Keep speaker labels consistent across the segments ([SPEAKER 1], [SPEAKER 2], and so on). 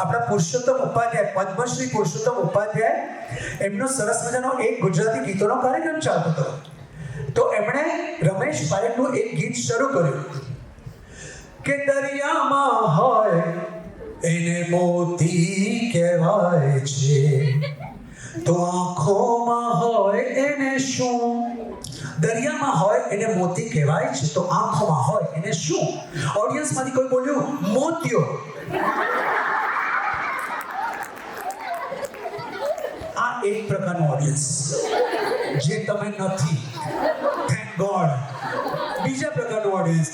[SPEAKER 1] આપણા પુરુષોત્તમ ઉપાધ્યાય, પદ્મશ્રી પુરુષોત્તમ ઉપાધ્યાય, એમનો સરસ મજાનો એક ગુજરાતી ગીતોનો કાર્યક્રમ ચાલતો હતો. તો એમણે રમેશ પારેખનું એક ગીત શરૂ કર્યું કે દરિયામાં હોય એને મોતી કહેવાય છે, તો આંખોમાં હોય એને શું? દરિયામાં હોય એને મોતી કહેવાય છે, તો આંખોમાં હોય એને શું? ઓડિયન્સમાંથી કોઈ બોલ્યું મોતિયો. આ એક પ્રકારનું ઓડિયન્સ જે તમે નથી, થેન્ક ગોડ. બીજા પ્રકારનું ઓડિયન્સ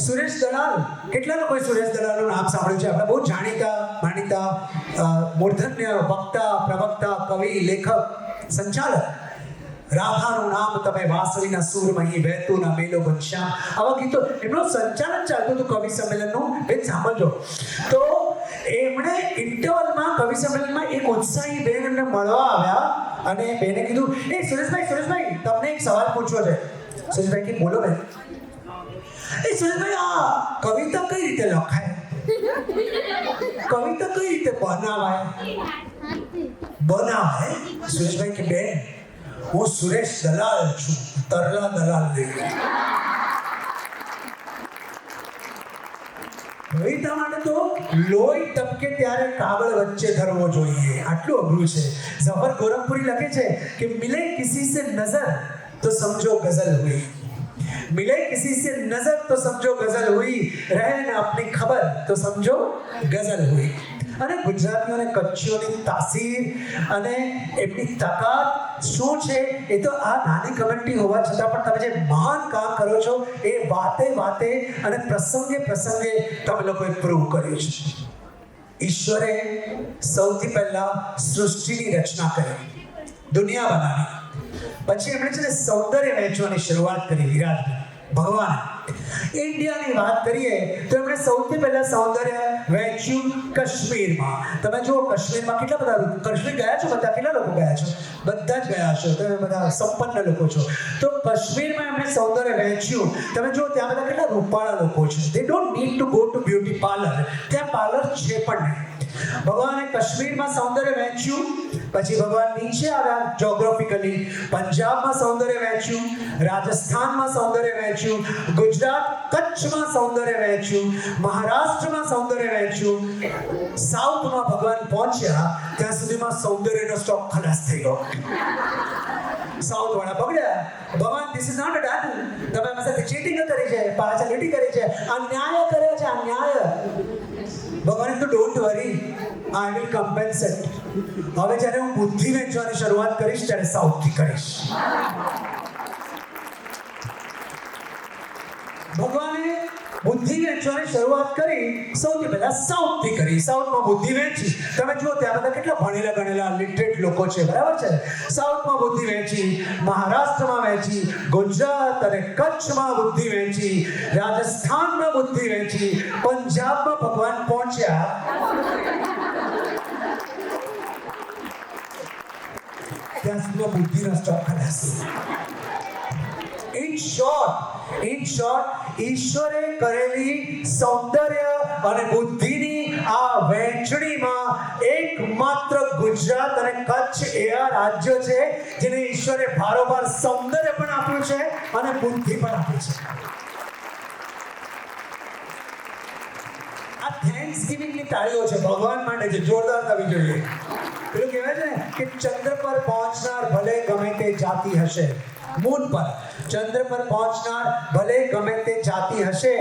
[SPEAKER 1] સુરેશ દલાલ. કેટલા લોકોએ સુરેશ દલાલનું નામ સાંભળ્યું છે? આપણે બહુ જાણીતા મૂર્ધન્ય વક્તા, પ્રવક્તા, કવિ, લેખક, સંચાલક. રાધાનું નામ તમે વાંસળીના સૂરમહી વહેતું ના મેલો ઘનશ્યામ, આવા ગીતો. એમનું સંચાલન ચાલતું હતું કવિ સંમેલનનું. બેન સાંભળજો. તો એમણે ઇન્ટરવલમાં કવિ સંમેલનમાં એક ઉત્સાહી બેન એમને મળવા આવ્યા અને બેને કીધું, એ સુરેશભાઈ તમને એક સવાલ પૂછવો છે. સુરેશભાઈ કે બોલો બેન. એ સુરેશભાઈ, આ કવિતા કઈ રીતે લખાય? કવિતા કઈ રીતે બનાવાય? સુરેશભાઈ કે બેન, હું સુરેશ દલાલ છું, તરલા દલાલ નહીં. કવિતા માટે તો લોહી ટપકે ત્યારે કાગળ વચ્ચે ધરવો જોઈએ, આટલું અઘરું છે. ઝફર ગોરખપુરી લખે છે કે મિલે કિસી સે નજર તો સમજો ગઝલ હુઈ, मिले किसी से नजर तो समझो गजल हुई, रहे न अपनी खबर तो समझो गजल हुई. અને ગુજરાતીઓને કચ્છીઓની તાસીર અને એમની તાકાત શું છે એ તો આ નાની કમ્યુનિટી હોવા છતાં પણ તમે જે મહાન કામ કરો છો એ વાતે અને પ્રસંગે તમે લોકોએ પ્રૂવ કર્યું છે. ઈશ્વરે સૌથી પહેલા સૃષ્ટિની રચના કરી, દુનિયા બનાવી. પછી એમણે છે ને સૌંદર્ય વહેંચવાની શરૂઆત કરી. વિરાટ ભગવાન ઇન્ડિયાની વાત કરીએ તો એમણે સૌથી પહેલા સૌંદર્ય વહેંચ્યું કાશ્મીરમાં. તમે જુઓ કાશ્મીરમાં કેટલા બધા, કાશ્મીર ગયા છો બધા? કેટલા લોકો ગયા છો? બધા જ ગયા છો, તમે બધા સંપન્ન લોકો છો. તો કાશ્મીરમાં એમણે સૌંદર્ય વહેંચ્યું. તમે જુઓ ત્યાં બધા કેટલા રૂપાળા લોકો છે. દે don't need to go to beauty parlour. ત્યાં પાર્લર છે પણ નહીં. ભગવાને કાશ્મીરમાં સૌંદર્ય વહેંચ્યું. પછી ભગવાન નીચે આવ્યા જોગ્રાફિકલી. પંજાબમાં સૌંદર્ય વહેંચ્યું, રાજસ્થાનમાં સૌંદર્ય વહેંચ્યું, ગુજરાત કચ્છમાં સૌંદર્ય વહેંચ્યું, મહારાષ્ટ્રમાં સૌંદર્ય વહેંચ્યું. સાઉથમાં ભગવાન પહોંચ્યા ત્યાં સુધીમાં સૌંદર્યનો સ્ટોક ખલાસ થઈ ગયો. સાઉથ વાળા બગડ્યા. ભગવાન ધીસ ઇઝ નોટ અ ડાટુ. તમે મારી સાથે ચીટિંગ કરી છે, પાછળથી કરી છે, અન્યાય કર્યો છે, અન્યાય. ભગવાન તો ડોન્ટ વરી, આઈ વિલ કમ્પેન્સેટ. હવે જ્યારે હું બુદ્ધિ વેચવાની શરૂઆત કરીશ ત્યારે સાઉથથી કરીશ. ભગવાને બુદ્ધિ વેચવાની શરૂઆત કરી, સૌથી પહેલા સાઉથથી કરી. સાઉથમાં બુદ્ધિ વેચી. તમે જુઓ ત્યાં બધા કેટલા ભણેલા ગણેલા લિટરેટ લોકો છે, બરાબર છે? સાઉથમાં બુદ્ધિ વેચી, મહારાષ્ટ્રમાં વેચી, ગુજરાત અને કચ્છમાં બુદ્ધિ વેચી, રાજસ્થાનમાં બુદ્ધિ વેચી, પંજાબમાં ભગવાન પહોંચ્યા. ત્યાં સુધીમાં બુદ્ધિનો સ્ટોક ખલાસ. ઇન શોર્ટ ઈશ્વરે કરેલી સૌંદર્ય અને બુદ્ધિની આ વહેંચણીમાં એકમાત્ર ગુજરાત અને કચ્છ એવા રાજ્યો છે જેને ઈશ્વરે ભારોભાર સૌંદર્ય પણ આપ્યું છે અને બુદ્ધિ પણ આપી છે. આ થેન્ક્સગિવિંગની તાળીઓ છે ભગવાન માટે, જે જોરદાર થવી જોઈએ. પેલું કહેવાય છે કે ચંદ્ર પર પહોંચનાર ભલે ગમે તે જાતિ હશે, મૂન પર ચંદ્ર પર પહોંચનાર ભલે ગમે તે જાતિ હશે,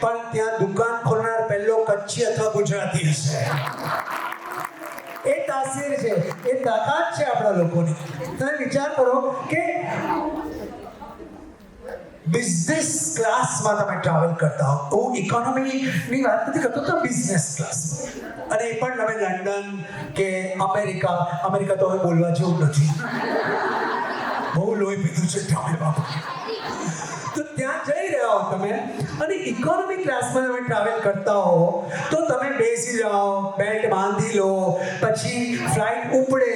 [SPEAKER 1] પણ ત્યાં દુકાન ખોલનાર પહેલો કચ્છી અથવા ગુજરાતી હશે. એ તાસીર છે, એ તાકાત છે આપણા લોકોની. તમે વિચાર કરો કે બિઝનેસ ક્લાસમાં તમે ટ્રાવેલ કરતા હો. હું ઇકોનોમીની વાત નથી કરતો, તો બિઝનેસ ક્લાસ. અને એ પણ તમે લંડન કે અમેરિકા તો હવે બોલવા જેવું નથી, બહુ લોહી પીધું છે ટ્રાવેલ બાબત. તો ત્યાં જઈ રહ્યા હો તમે અને ઇકોનોમી ક્લાસમાં તમે ટ્રાવેલ કરતા હો તો તમે બેસી જાઓ, બેલ્ટ બાંધી લો, પછી ફ્લાઇટ ઉપડે,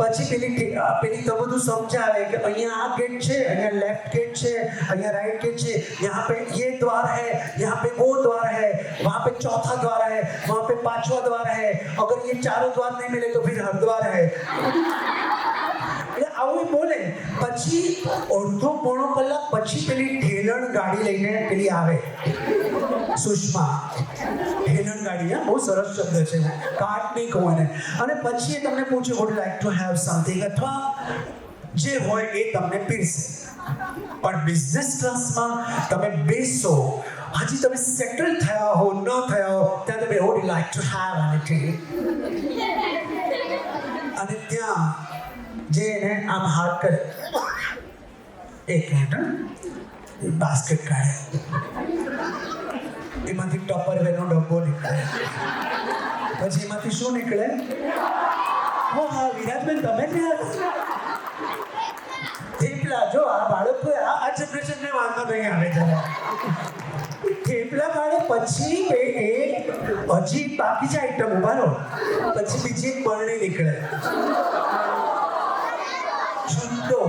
[SPEAKER 1] પછી પેલી તો બધું સમજાવે કે અહીંયા આ ગેટ છે, અહીંયા લેફ્ટ ગેટ છે, અહીંયા राइट गेट છે, यहाँ पे ये द्वार है, यहाँ पे वो द्वार है, वहाँ पे चौथा द्वार है, वहाँ पे पांचवा द्वार है, अगर ये चारों द्वार नहीं मिले तो फिर हरिद्वार है. એટલે આવું બોલે. પછી અડધો પોણો કલાક પછી પેલી ઠેલણ ગાડી લઈને પેલી આવે, સુષ્મા ઠેલણ ગાડી. હા, બહુ સરસ શબ્દ છે, કાટ નહીં કહું એને. અને પછી એ તમને પૂછે would like to have something, અથવા જે હોય એ તમને પીરસે. પણ બિઝનેસ ક્લાસમાં તમે બેસો, હજી તમે સેટલ થયા હો ન થયા હો ત્યાં તમે would like to have anything, અને ત્યાં જે એને આમ હાથ કરે, એક મિનિટ, બાસ્કેટ કાઢે, એમાંથી ટપરવેરનો ડબ્બો નીકળે, પછી એમાંથી શું નીકળે? હા વિરાજબેન, તમે ત્યાં થેપલા. જો આ બાળકો આ જનરેશનને વાંધો નહીં આવે જરા. થેપલા કાઢે, પછી એ હજી બાકી છે આઈટમ, ઉભા રહો, પછી બીજી એક બરણી નીકળે, છુંદો,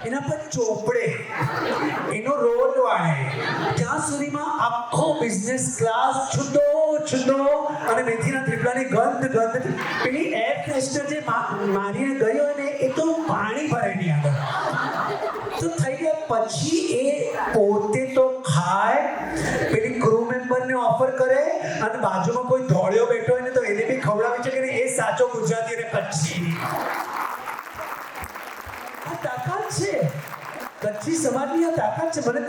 [SPEAKER 1] એના પર ચોપડે, એનો રોલ વાળે. ત્યાં સુધીમાં આખો બિઝનેસ ક્લાસ છુંદો છુંદો અને મેથીના થેપલાની ગંધ. પેલી એર ફ્રેશનર જે મારીને ગયો ને એ તો પાણી ભરે નહીં આગળ તો થઈ ગયા. પછી એ પોતે તો ખાય, પેલી ક્રૂ મેમ્બરને ઓફર કરે, અને બાજુમાં કોઈ ધોળિયો બેઠો હોય ને તો એને બી ખવડાવી છે કે એ સાચો ગુજરાતી અને કચ્છી. આ તાકાત છે, કચ્છી સમાજની આ તાકાત છે. મને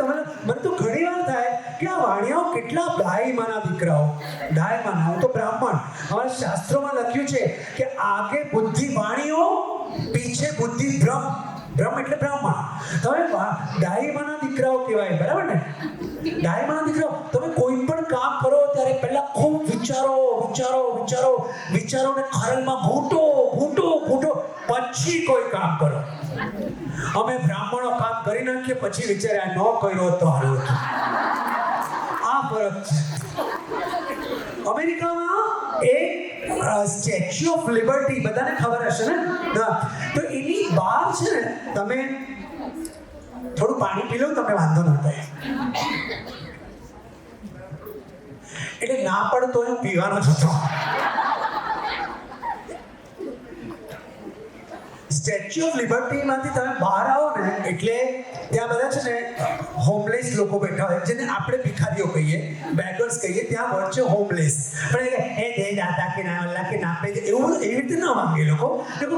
[SPEAKER 1] તો ઘણી વાર થાય કે આ વાણિયાઓ કેટલા ડાયમાના દીકરાઓ, ડાયમાના. હું તો બ્રાહ્મણ, અમારા શાસ્ત્રોમાં લખ્યું છે કે આગે બુદ્ધિ વાણીઓ, પીછે બુદ્ધિ બ્રહ્મ. બ્રહ્મ એટલે બ્રાહ્મણ. તમે ડાયમાના દીકરાઓ કહેવાય, બરાબર ને? ડાયમાના દીકરાઓ. તમે કોઈ પણ કામ કરો ત્યારે પહેલા ખૂબ વિચારોને ખરલમાં ઘૂંટો, પછી કોઈ કામ કરો. અમે બ્રાહ્મણો કામ કરી નાખીએ, પછી વિચાર્યા ન કર્યો તો હારું હતું. આ ફરક છે. અમેરિકામાં એક સ્ટેચ્યુ ઓફ લિબર્ટી, બધાને ખબર હશે ને? તો એની બહાર છે ને, તમે થોડું પાણી પી લો, તમને વાંધો ન થાય. એટલે ના પડતો હું પીવાનો જ હતો. સ્ટેચ્યુ ઓફ લિબર્ટીમાંથી તમે બહાર આવો ને એટલે ત્યાં બધા છે ને હોમલેસ લોકો બેઠા હોય, જેને આપણે ભિખારીઓ કહીએ, બેગર્સ કહીએ. ત્યાં વચ્ચે હોમલેસ, પણ એ દે દાદા કે ના અલ્લાહ કે ના આપે, એવું એવી રીતે ના માંગે લોકો.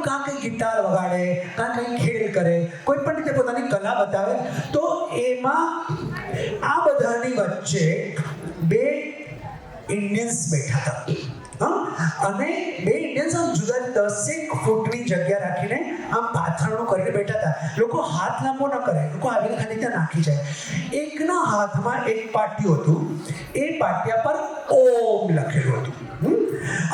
[SPEAKER 1] કાં કંઈ ગિટાર વગાડે, કાં કંઈ ખેલ કરે, કોઈ પણ રીતે પોતાની કલા બતાવે. તો એમાં આ બધાની વચ્ચે બે ઇન્ડિયન્સ બેઠા હતા. અને બે ઇન્ડિયન્સ આમ જુદા 10 ફૂટની જગ્યા રાખીને આમ પાથરણું કરીને બેઠા હતા. લોકો હાથ લાંબો ન કરે, લોકો આવીને ખાલી ત્યાં નાખી જાય. એકના હાથમાં એક પાટિયું હતું, એ પાટિયા પર ઓમ લખેલું હતું,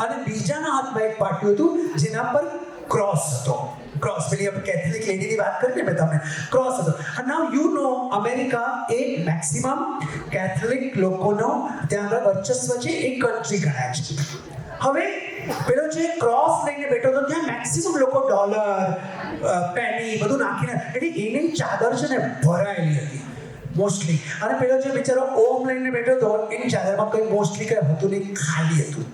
[SPEAKER 1] અને બીજાના હાથમાં એક પાટિયું હતું જેના પર ક્રોસ હતો. ક્રોસ, પેલી આપણે કેથોલિક લેડીની વાત કરીને મેં તમને, ક્રોસ હતો. અને નાઉ યુ નો અમેરિકા એ મેક્સિમમ કેથોલિક લોકોનો ત્યાં આગળ વર્ચસ્વ છે, એ કન્ટ્રી ગણાય છે. હવે પેલો જે ક્રોસ લઈને બેઠો હતો ત્યાં મેક્સિમમ લોકો ડોલર, પેની બધું નાખીને, એટલે એની ચાદર છે ને ભરાયેલી હતી મોસ્ટલી. અને પેલો જે બિચારો ઓમ લઈને બેઠો હતો એની ચાદરમાં કંઈ મોસ્ટલી કંઈ હતું નહીં, ખાલી હતું.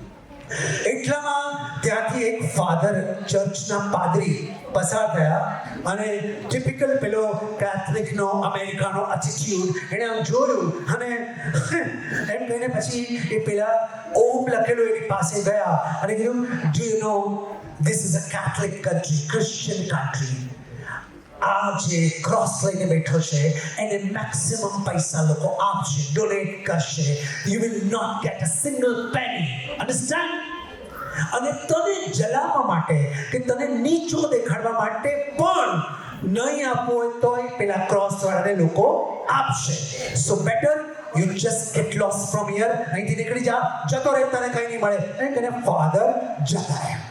[SPEAKER 1] એટલામાં ત્યાંથી એક ફાધર, ચર્ચના પાદરી પસાર થયા, અને ટિપિકલ પેલો કેથોલિકનો અમેરિકાનો એટીટ્યુડ, એણે આમ જોયું અને એમ કહીને પછી એ પેલા ઓમ લખેલું એની પાસે ગયા અને કીધું, do you know this is a Catholic country, Christian country. આ જે ક્રોસ લઈને બેઠો છે એને મેક્સિમમ પૈસા લોકો આપશે, ડોનેટ કરશે. You will not get a single penny, understand? અને તને જલાવવા માટે કે તને નીચો દેખાડવા માટે પણ નહીં આપવું હોય તોય પેલા ક્રોસ વાળાને લોકો આપશે. So better you just get lost from here, અહીંથી નીકળી જા, જતો રહે, તને કંઈ નહીં મળે. અને તેને ફાધર જતા રહ્યા.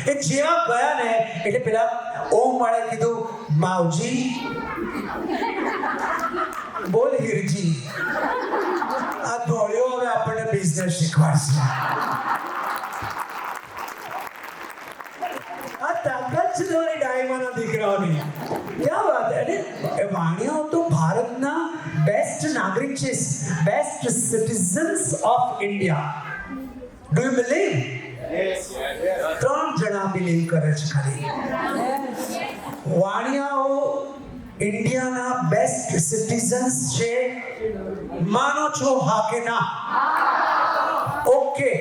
[SPEAKER 1] એ જેવા ગયા ને એટલે પેલા ઓમ વાળે કીધું, માવજી બોલ હિરજી, આ ધોળિયો હવે આપણને બિઝનેસ શીખવાડશે. આ તાકાત છે તમારી ડાયમાના દીકરાઓની. ક્યાં વાત. અને વાણિયાઓ તો ભારતના બેસ્ટ નાગરિક છે, best citizens of India. Do you believe? 3 જણા બિલીવ કરે છે ખાલી. વાણિયાઓ ઇન્ડિયાના બેસ્ટ સિટીઝન્સ છે. માનો છો હા કે ના? ઓકે,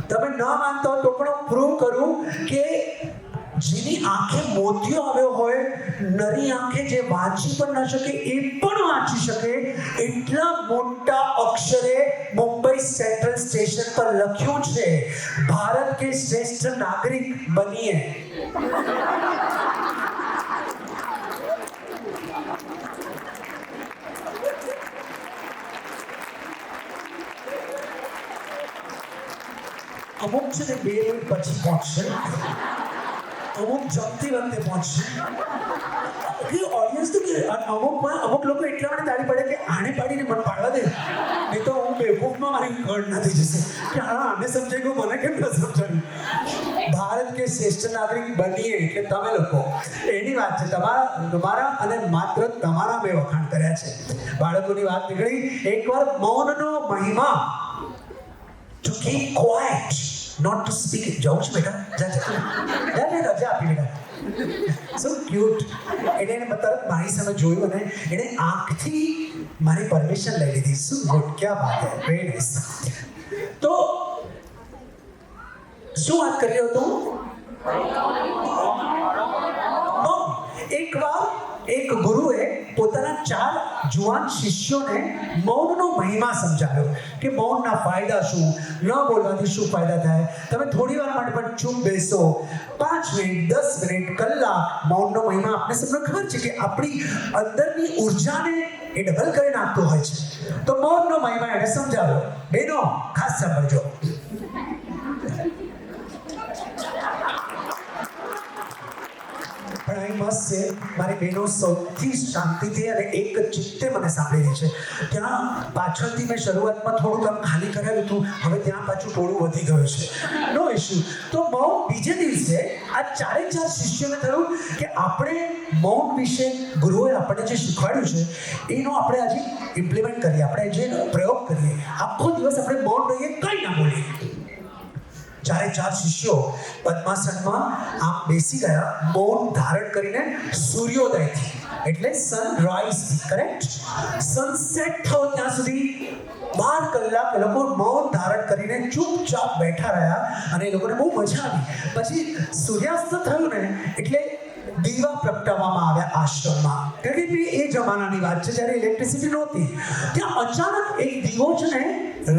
[SPEAKER 1] તમે ન માનતા હો તો પણ હું પ્રૂવ કરું કે જેની આંખે મોતિયો આવ્યો હોય, નરી આંખે જે વાંચી પણ ન શકે એ પણ વાંચી શકે એટલા મોટા અક્ષરે મુંબઈ સેન્ટ્રલ સ્ટેશન પર લખ્યું છે, ભારત કે શ્રેષ્ઠ નાગરિક બનીએ. અમુક છે ને 2 મિનિટ પછી પહોંચશે, અમુક જમતી વખતે પહોંચશે. ઓડિયન્સ તો અમુક લોકો એટલા માટે તાળી પાડે કે આને પાડીને મને પાડવા દે, નહીં તો હું બેવકૂફમાં મારી ગળ નથી જશે કે હા આને સમજાઈ ગયું, મને કેમ ન સમજાયું. ભારત કે શ્રેષ્ઠ નાગરિક બનીએ એટલે તમે લોકો, એની વાત છે. તમારા અને માત્ર તમારા મેં વખાણ કર્યા છે. બાળકોની વાત નીકળી, એકવાર મૌનનો મહિમા, to keep quiet, not to speak. જાઉં છું બેટા, જા રજા આપી બેટા. સો ક્યુટ. એને તરત મારી સામે જોયું અને એને આંખથી મારી પરમિશન લઈ લીધી. શું ગુડ, ક્યાં વાત હે, વેરી નાઇસ. તો શું વાત કરી રહ્યો હતો? એકવાર એક ગુરુએ પોતાના 4 જુવાન શિષ્યોને મૌનનો મહિમા સમજાવ્યો કે મૌનના ફાયદા શું, ન બોલવાથી શું ફાયદા થાય. તમે થોડી વાર માટે પણ ચૂપ બેસો, 5 મિનિટ, 10 મિનિટ, કલાક. મૌનનો મહિમા આપણે સૌને ખબર છે કે આપણી અંદરની ઉર્જાને એ ડબલ કરી નાખતો હોય છે. તો મૌનનો મહિમા એને સમજાવ્યો. બેનો ખાસ સાંભળજો. પણ અહીં મસ્ત છે, મારી બહેનો સૌથી શાંતિથી અને એક ચિત્તે મને સાંભળી રહી છે. ત્યાં પાછળથી મેં શરૂઆતમાં થોડું કામ ખાલી કરાવ્યું હતું, હવે ત્યાં પાછું થોડું વધી ગયું છે. નો ઇશ્યુ. તો મૌન બીજે દિવસે આ 4 શિષ્યોને થયું કે આપણે મૌન વિશે ગુરુએ આપણને જે શીખવાડ્યું છે એનો આપણે આજે ઇમ્પ્લિમેન્ટ કરીએ, આપણે જે પ્રયોગ કરીએ. આખો દિવસ આપણે મૌન રહીએ, કંઈ ના બોલીએ. 4 શિષ્યો પદ્માસનમાં આમ બેસી ગયા, મૌન ધારણ કરીને સૂર્યોદયથી, એટલે સનરાઈઝથી, કરેક્ટ, સનસેટ થયો ત્યાં સુધી 12 કલાક એ લોકો મૌન ધારણ કરીને ચૂપચાપ બેઠા રહ્યા અને એ લોકોને બહુ મજા આવી. પછી સૂર્યાસ્ત થયું ને એટલે દીવા પ્રગટાવવામાં આવ્યા આશ્રમમાં. કારણ કે એ જમાનાની વાત છે જ્યારે ઇલેક્ટ્રિસિટી નહોતી. ત્યાં અચાનક એક દીવો છે ને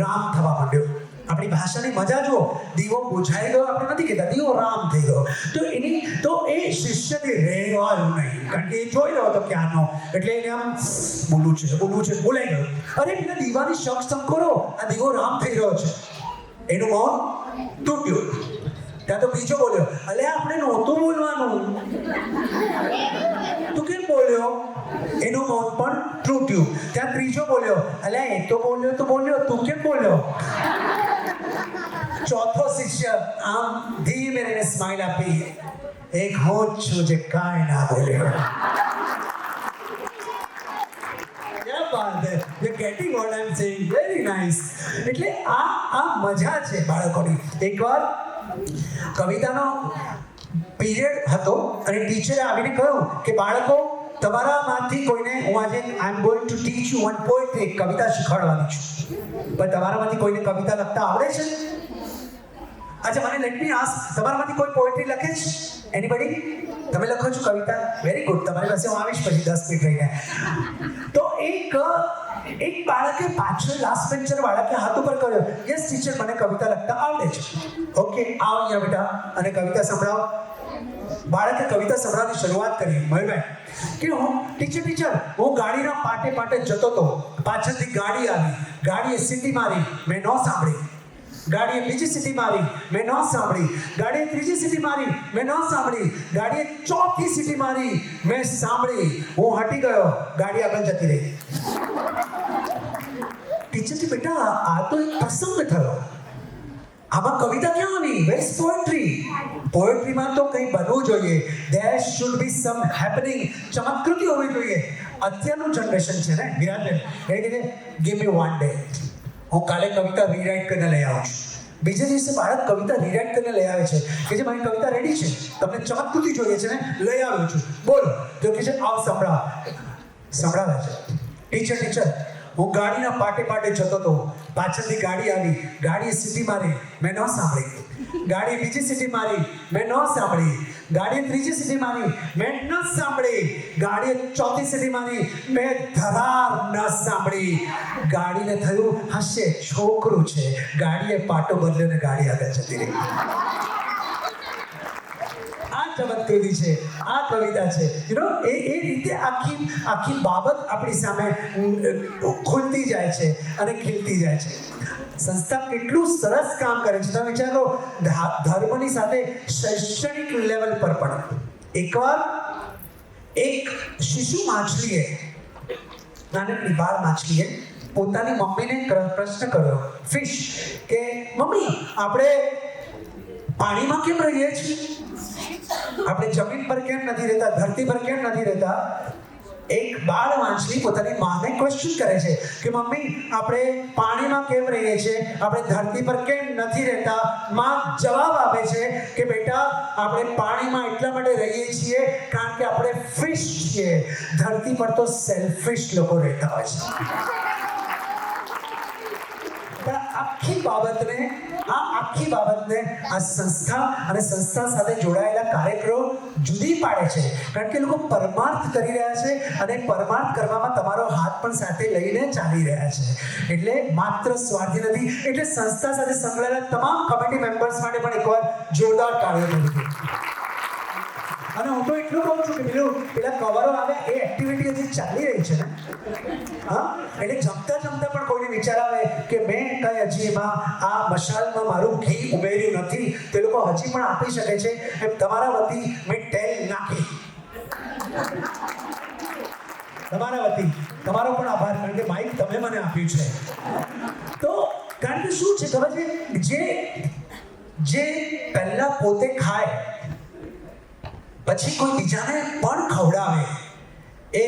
[SPEAKER 1] રામ થવા માંડ્યો. આપણી ભાષાની મજા જુઓ, દીવો બુઝાઈ ગયો આપણે નથી કહેતા, દીવો રામ થઈ ગયો. તો એ શિષ્યને રહેવાનું નહીં, કારણ કે એ જોઈ રહ્યો હતો ક્યાંનો, એટલે એને આમ બોલવું છે બોલાઈ ગયું. અરે પેલા દીવાની શક સંકોરો, આ દીવો રામ થઈ રહ્યો છે. એનું મૌન તૂટ્યું. ત્યાં તો બીજો બોલ્યો, અલે આપણે નહોતું બોલવાનું, તું કેમ બોલ્યો? એનું મૌન પણ તૂટ્યું. ત્યાં ત્રીજો બોલ્યો, અલે એ તો બોલ્યો, તું કેમ બોલ્યો? ચોથો શિષ્ય આમ ધીમે રહીને સ્માઈલ આપી, એક હું જ છું જે કાંઈ ના બોલ્યો. क्या बात है, you're getting what I'm saying, very nice. એટલે આ મજા છે બાળકોની. એકવાર કવિતાનો પીરિયડ હતો અને ટીચરે આવીને કહ્યું કે બાળકો, તમારામાંથી કોઈને હું આજે I am going to teach you one poetry, એક કવિતા શીખવાડવાની છું. પણ તમારામાંથી કોઈને કવિતા લખતા આવડે છે? અચ્છા, મને લેટ મી આસ્ક, તમારામાંથી કોઈ પોએટ્રી લખે છે? એનીબડી? તમે લખો છો કવિતા? Very good. તમારી પાસે હું આવીશ પછી 10 મિનિટ રહીને. તો એક બાળકે પાછળ લાસ્ટ બેન્ચર બાળકે હાથ ઉપર કર્યો, યસ ટીચર, મને કવિતા લખતા આવડે છે. ઓકે, આવો અહીંયા બેટા અને કવિતા સંભળાવો. બાળકે કવિતા સંભળાવવાની શરૂઆત કરી. મયુરભાઈ કે ટીચર હું ગાડીના પાટે જતો હતો, પાછળથી ગાડી આવી, ગાડીએ સીટી મારી, મેં ન સાંભળી. ગાડીએ બીજી સીટી મારી, મેં ન સાંભળી. ગાડીએ ત્રીજી સીટી મારી, મેં ન સાંભળી. ગાડીએ ચોથી સીટી મારી, મેં સાંભળી. હું હટી ગયો, ગાડી આગળ જતી રહી. કે છે કે બેટા આ તો એક પ્રસંગ થયો, આમાં કવિતા ક્યાં આવી? Where is poetry? પોએટ્રીમાં તો કંઈ બનવું જોઈએ, દેર શુડ બી સમ હેપનિંગ, ચમત્કૃતિ હોવી જોઈએ. અત્યારનું જનરેશન છે ને વિરાજન, એ કહે ગીવ મી વન ડે, હું કાલે કવિતા રીરાઇટ કરીને લઈ આવું છું. બીજે દિવસે બાળક કવિતા રીરાઇટ કરીને લઈ આવે છે કે જે મારી કવિતા રેડી છે, તમને ચમત્કૃતિ જોઈએ છે ને, લઈ આવ્યો છું, બોલો. તો કે છે આવ સંભળાવે છે. ટીચર હું ગાડીના પાટે જતો હતો, પાછળથી ગાડી આવી, ગાડીએ સીટી મારી, મેં ન સાંભળી. ગાડી બીજી સીટી મારી, મેં ન સાંભળી. ગાડીએ ત્રીજી સીટી મારી, મેં ન સાંભળી. ગાડીએ ચોથી સીટી મારી, મેં ધરાર ન સાંભળી. ગાડીને થયું હશે છોકરું છે, ગાડીએ પાટો બદલ્યો ને ગાડી આગળ જતી રહી. આ ચમત્કૃતિ છે, આ કવિતા છે. એ રીતે આખી બાબત આપણી સામે ખુલતી જાય છે અને ખીલતી જાય છે. સંસ્થા કેટલું સરસ કામ કરે છે. તમે વિચારો, ધર્મની સાથે શૈક્ષણિક લેવલ પર પણ એકવાર એક શિશુ માછલીએ, નાનકડી બાળ માછલીએ પોતાની મમ્મીને પ્રશ્ન કર્યો, ફિશ, કે મમ્મી આપણે પાણીમાં કેમ રહીએ છીએ? આપણે જમીન પર કેમ નથી રહેતા, ધરતી પર કેમ નથી રહેતા? એક બાળ માછલી પોતાની માને ક્વેશ્ચન કરે છે કે મમ્મી આપણે પાણીમાં કેમ રહીએ છીએ, આપણે ધરતી પર કેમ નથી રહેતા? માં જવાબ આપે છે કે બેટા આપણે પાણીમાં એટલા માટે રહીએ છીએ કારણ કે આપણે ફિશ છીએ, ધરતી પર તો સેલ્ફિશ લોકો રહેતા હોય છે. આખી બાબતને આ સંસ્થા અને સંસ્થા સાથે જોડાયેલા કાર્યક્રમો જુદી પાડે છે, કારણ કે લોકો પરમાર્થ કરી રહ્યા છે અને પરમાર્થ કરવામાં તમારો હાથ પણ સાથે લઈને ચાલી રહ્યા છે. એટલે માત્ર સ્વાર્થી નથી. એટલે સંસ્થા સાથે સંકળાયેલા તમામ કમિટી મેમ્બર્સ માટે પણ એકવાર જોરદાર તાળીઓ મળવી. અને હું તો એટલું કહું છું કે પેલા કવરો આવે એ એક્ટિવિટી હજી ચાલી રહી છે ને. હા, એટલે જમતા પણ કોઈને વિચાર આવે કે મેં કઈ હજી એમાં આ મશાલમાં મારું ઘી ઉમેર્યું નથી, તે લોકો હજી પણ આપી શકે છે. એમ તમારા વતી મેં ટેલ નાખી. તમારા વતી તમારો પણ આભાર, કારણ કે માઇક તમે મને આપ્યું છે. તો કારણ કે શું છે ખબર છે, જે પહેલા પોતે ખાય પછી કોઈ બીજાને પણ ખવડાવે એ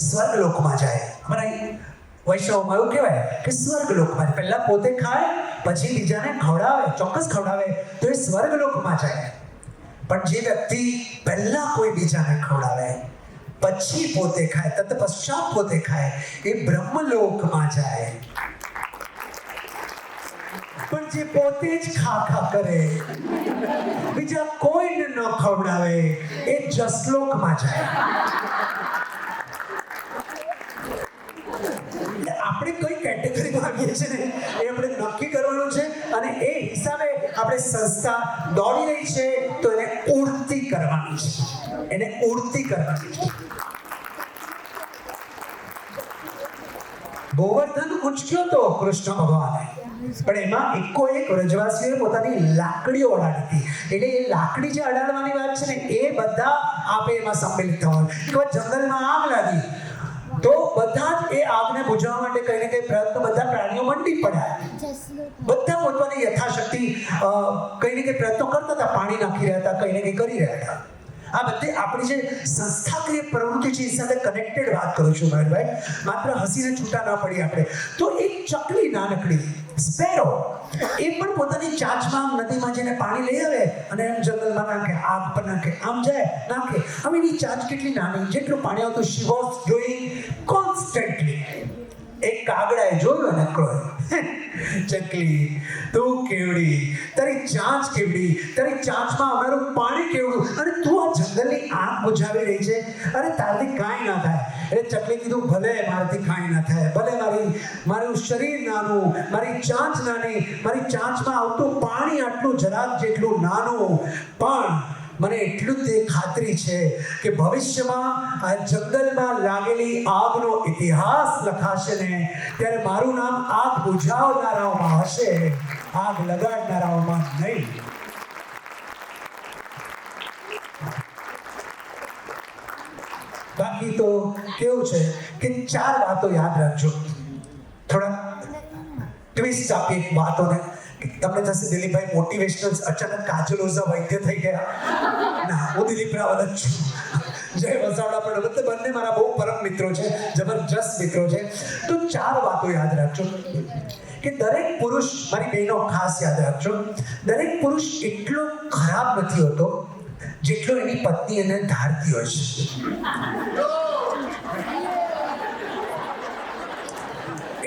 [SPEAKER 1] સ્વર્ગલોકમાં જાય. અમારા વૈષ્ણવમાં એવું કહેવાય કે સ્વર્ગલોકમાં પહેલા પોતે ખાય પછી બીજાને ખવડાવે, ચોક્કસ ખવડાવે તો એ સ્વર્ગલોકમાં જાય. પણ જે વ્યક્તિ પહેલા કોઈ બીજાને ખવડાવે પછી પોતે ખાય, તત પશ્ચાત પોતે ખાય, એ બ્રહ્મલોકમાં જાય. પણ જે પોતે જ ખા કરે, બીજા કોઈને ન ખવડાવે, એ જસલોકમાં જાય. આપણે કઈ કેટેગરીમાં આવીએ છીએ ને એ આપણે નક્કી કરવાનું છે, અને એ હિસાબે આપણે સંસ્થા દોડી રહી છે તો એને ઉડતી કરવાની છે, એને ઉડતી કરવાની છે. ગોવર્ધન ઉંચક્યો તો કૃષ્ણ ભગવાને, પણ એમાં એક વ્રજવાસીઓએ પોતાની લાકડીઓ અડાડી હતી. એટલે એ લાકડી જે અડાડવાની વાત છે ને એ બધા આપે એમાં સંમિલિત થવાનું. એકવાર જંગલમાં આગ લાગી તો બધા જ એ આગને બુઝાવવા માટે કઈ ને કઈ પ્રયત્ન બધા પ્રાણીઓ મંડી પડ્યા. બધા પોતાની યથાશક્તિ કઈ ને કઈ પ્રયત્નો કરતા હતા, પાણી નાખી રહ્યા હતા, કઈ ને કઈ કરી રહ્યા હતા. આ બધી આપણી જે સંસ્થાકીય પ્રવૃત્તિ છે એ સાથે કનેક્ટેડ વાત કરું છું મહેરભાઈ, માત્ર હસીને છૂટા ના પડી આપણે. તો એક ચકલી નાનકડી સ્પેરો, એ પણ પોતાની ચાંચમાં નદીમાં જઈને પાણી લઈ આવે અને એમ જંગલમાં નાખે, આગ પર નાખે, આમ જાય નાખે. હવે એની ચાંચ કેટલી નાની, જેટલું પાણી આવતું શી વોઝ ડુઈંગ કોન્સ્ટન્ટલી. એક કાગડાએ જોયું અને કહ્યું, ચકલી તું કેવડી, તારી ચાંચ કેવડી, તારી ચાંચમાં અમારું પાણી કેવડું, અને તું આ જંગલની આગ બુઝાવી રહી છે, અરે તારથી કાંઈ ના થાય. એટલે ચકલી કીધું, ભલે મારાથી કાંઈ ના થાય, ભલે મારું શરીર નાનું, મારી ચાંચ નાની, મારી ચાંચમાં આવતું પાણી આટલું જરાક જેટલું નાનું, પણ મને એટલું જ ખાતરી છે કે ભવિષ્યમાં આ જંગલમાં લાગેલી આગનો ઇતિહાસ લખાશે ને ત્યારે મારું નામ આગ બુઝાવનારાઓમાં હશે, આગ લગાડનારાઓમાં નહીં. બાકી તો કેવું છે કે 4 વાતો યાદ રાખજો. થોડા ટ્વિસ્ટ આપી વાતોને. તમને થશે દિલીપભાઈ મોટિવેશનલ અચાનક કાજલ ઓઝા વૈદ્ય થઈ ગયા. ના, હું દિલીપ રાવલ જ છું. જય વસાવડા પણ મતલબ બંને મારા બહુ પરમ મિત્રો છે, જબરજસ્ત મિત્રો છે. તો 4 વાતો યાદ રાખજો કે દરેક પુરુષ, મારી બહેનો ખાસ યાદ રાખજો, દરેક પુરુષ એટલો ખરાબ નથી હોતો જેટલો એની પત્ની એને ધારતી હોય છે.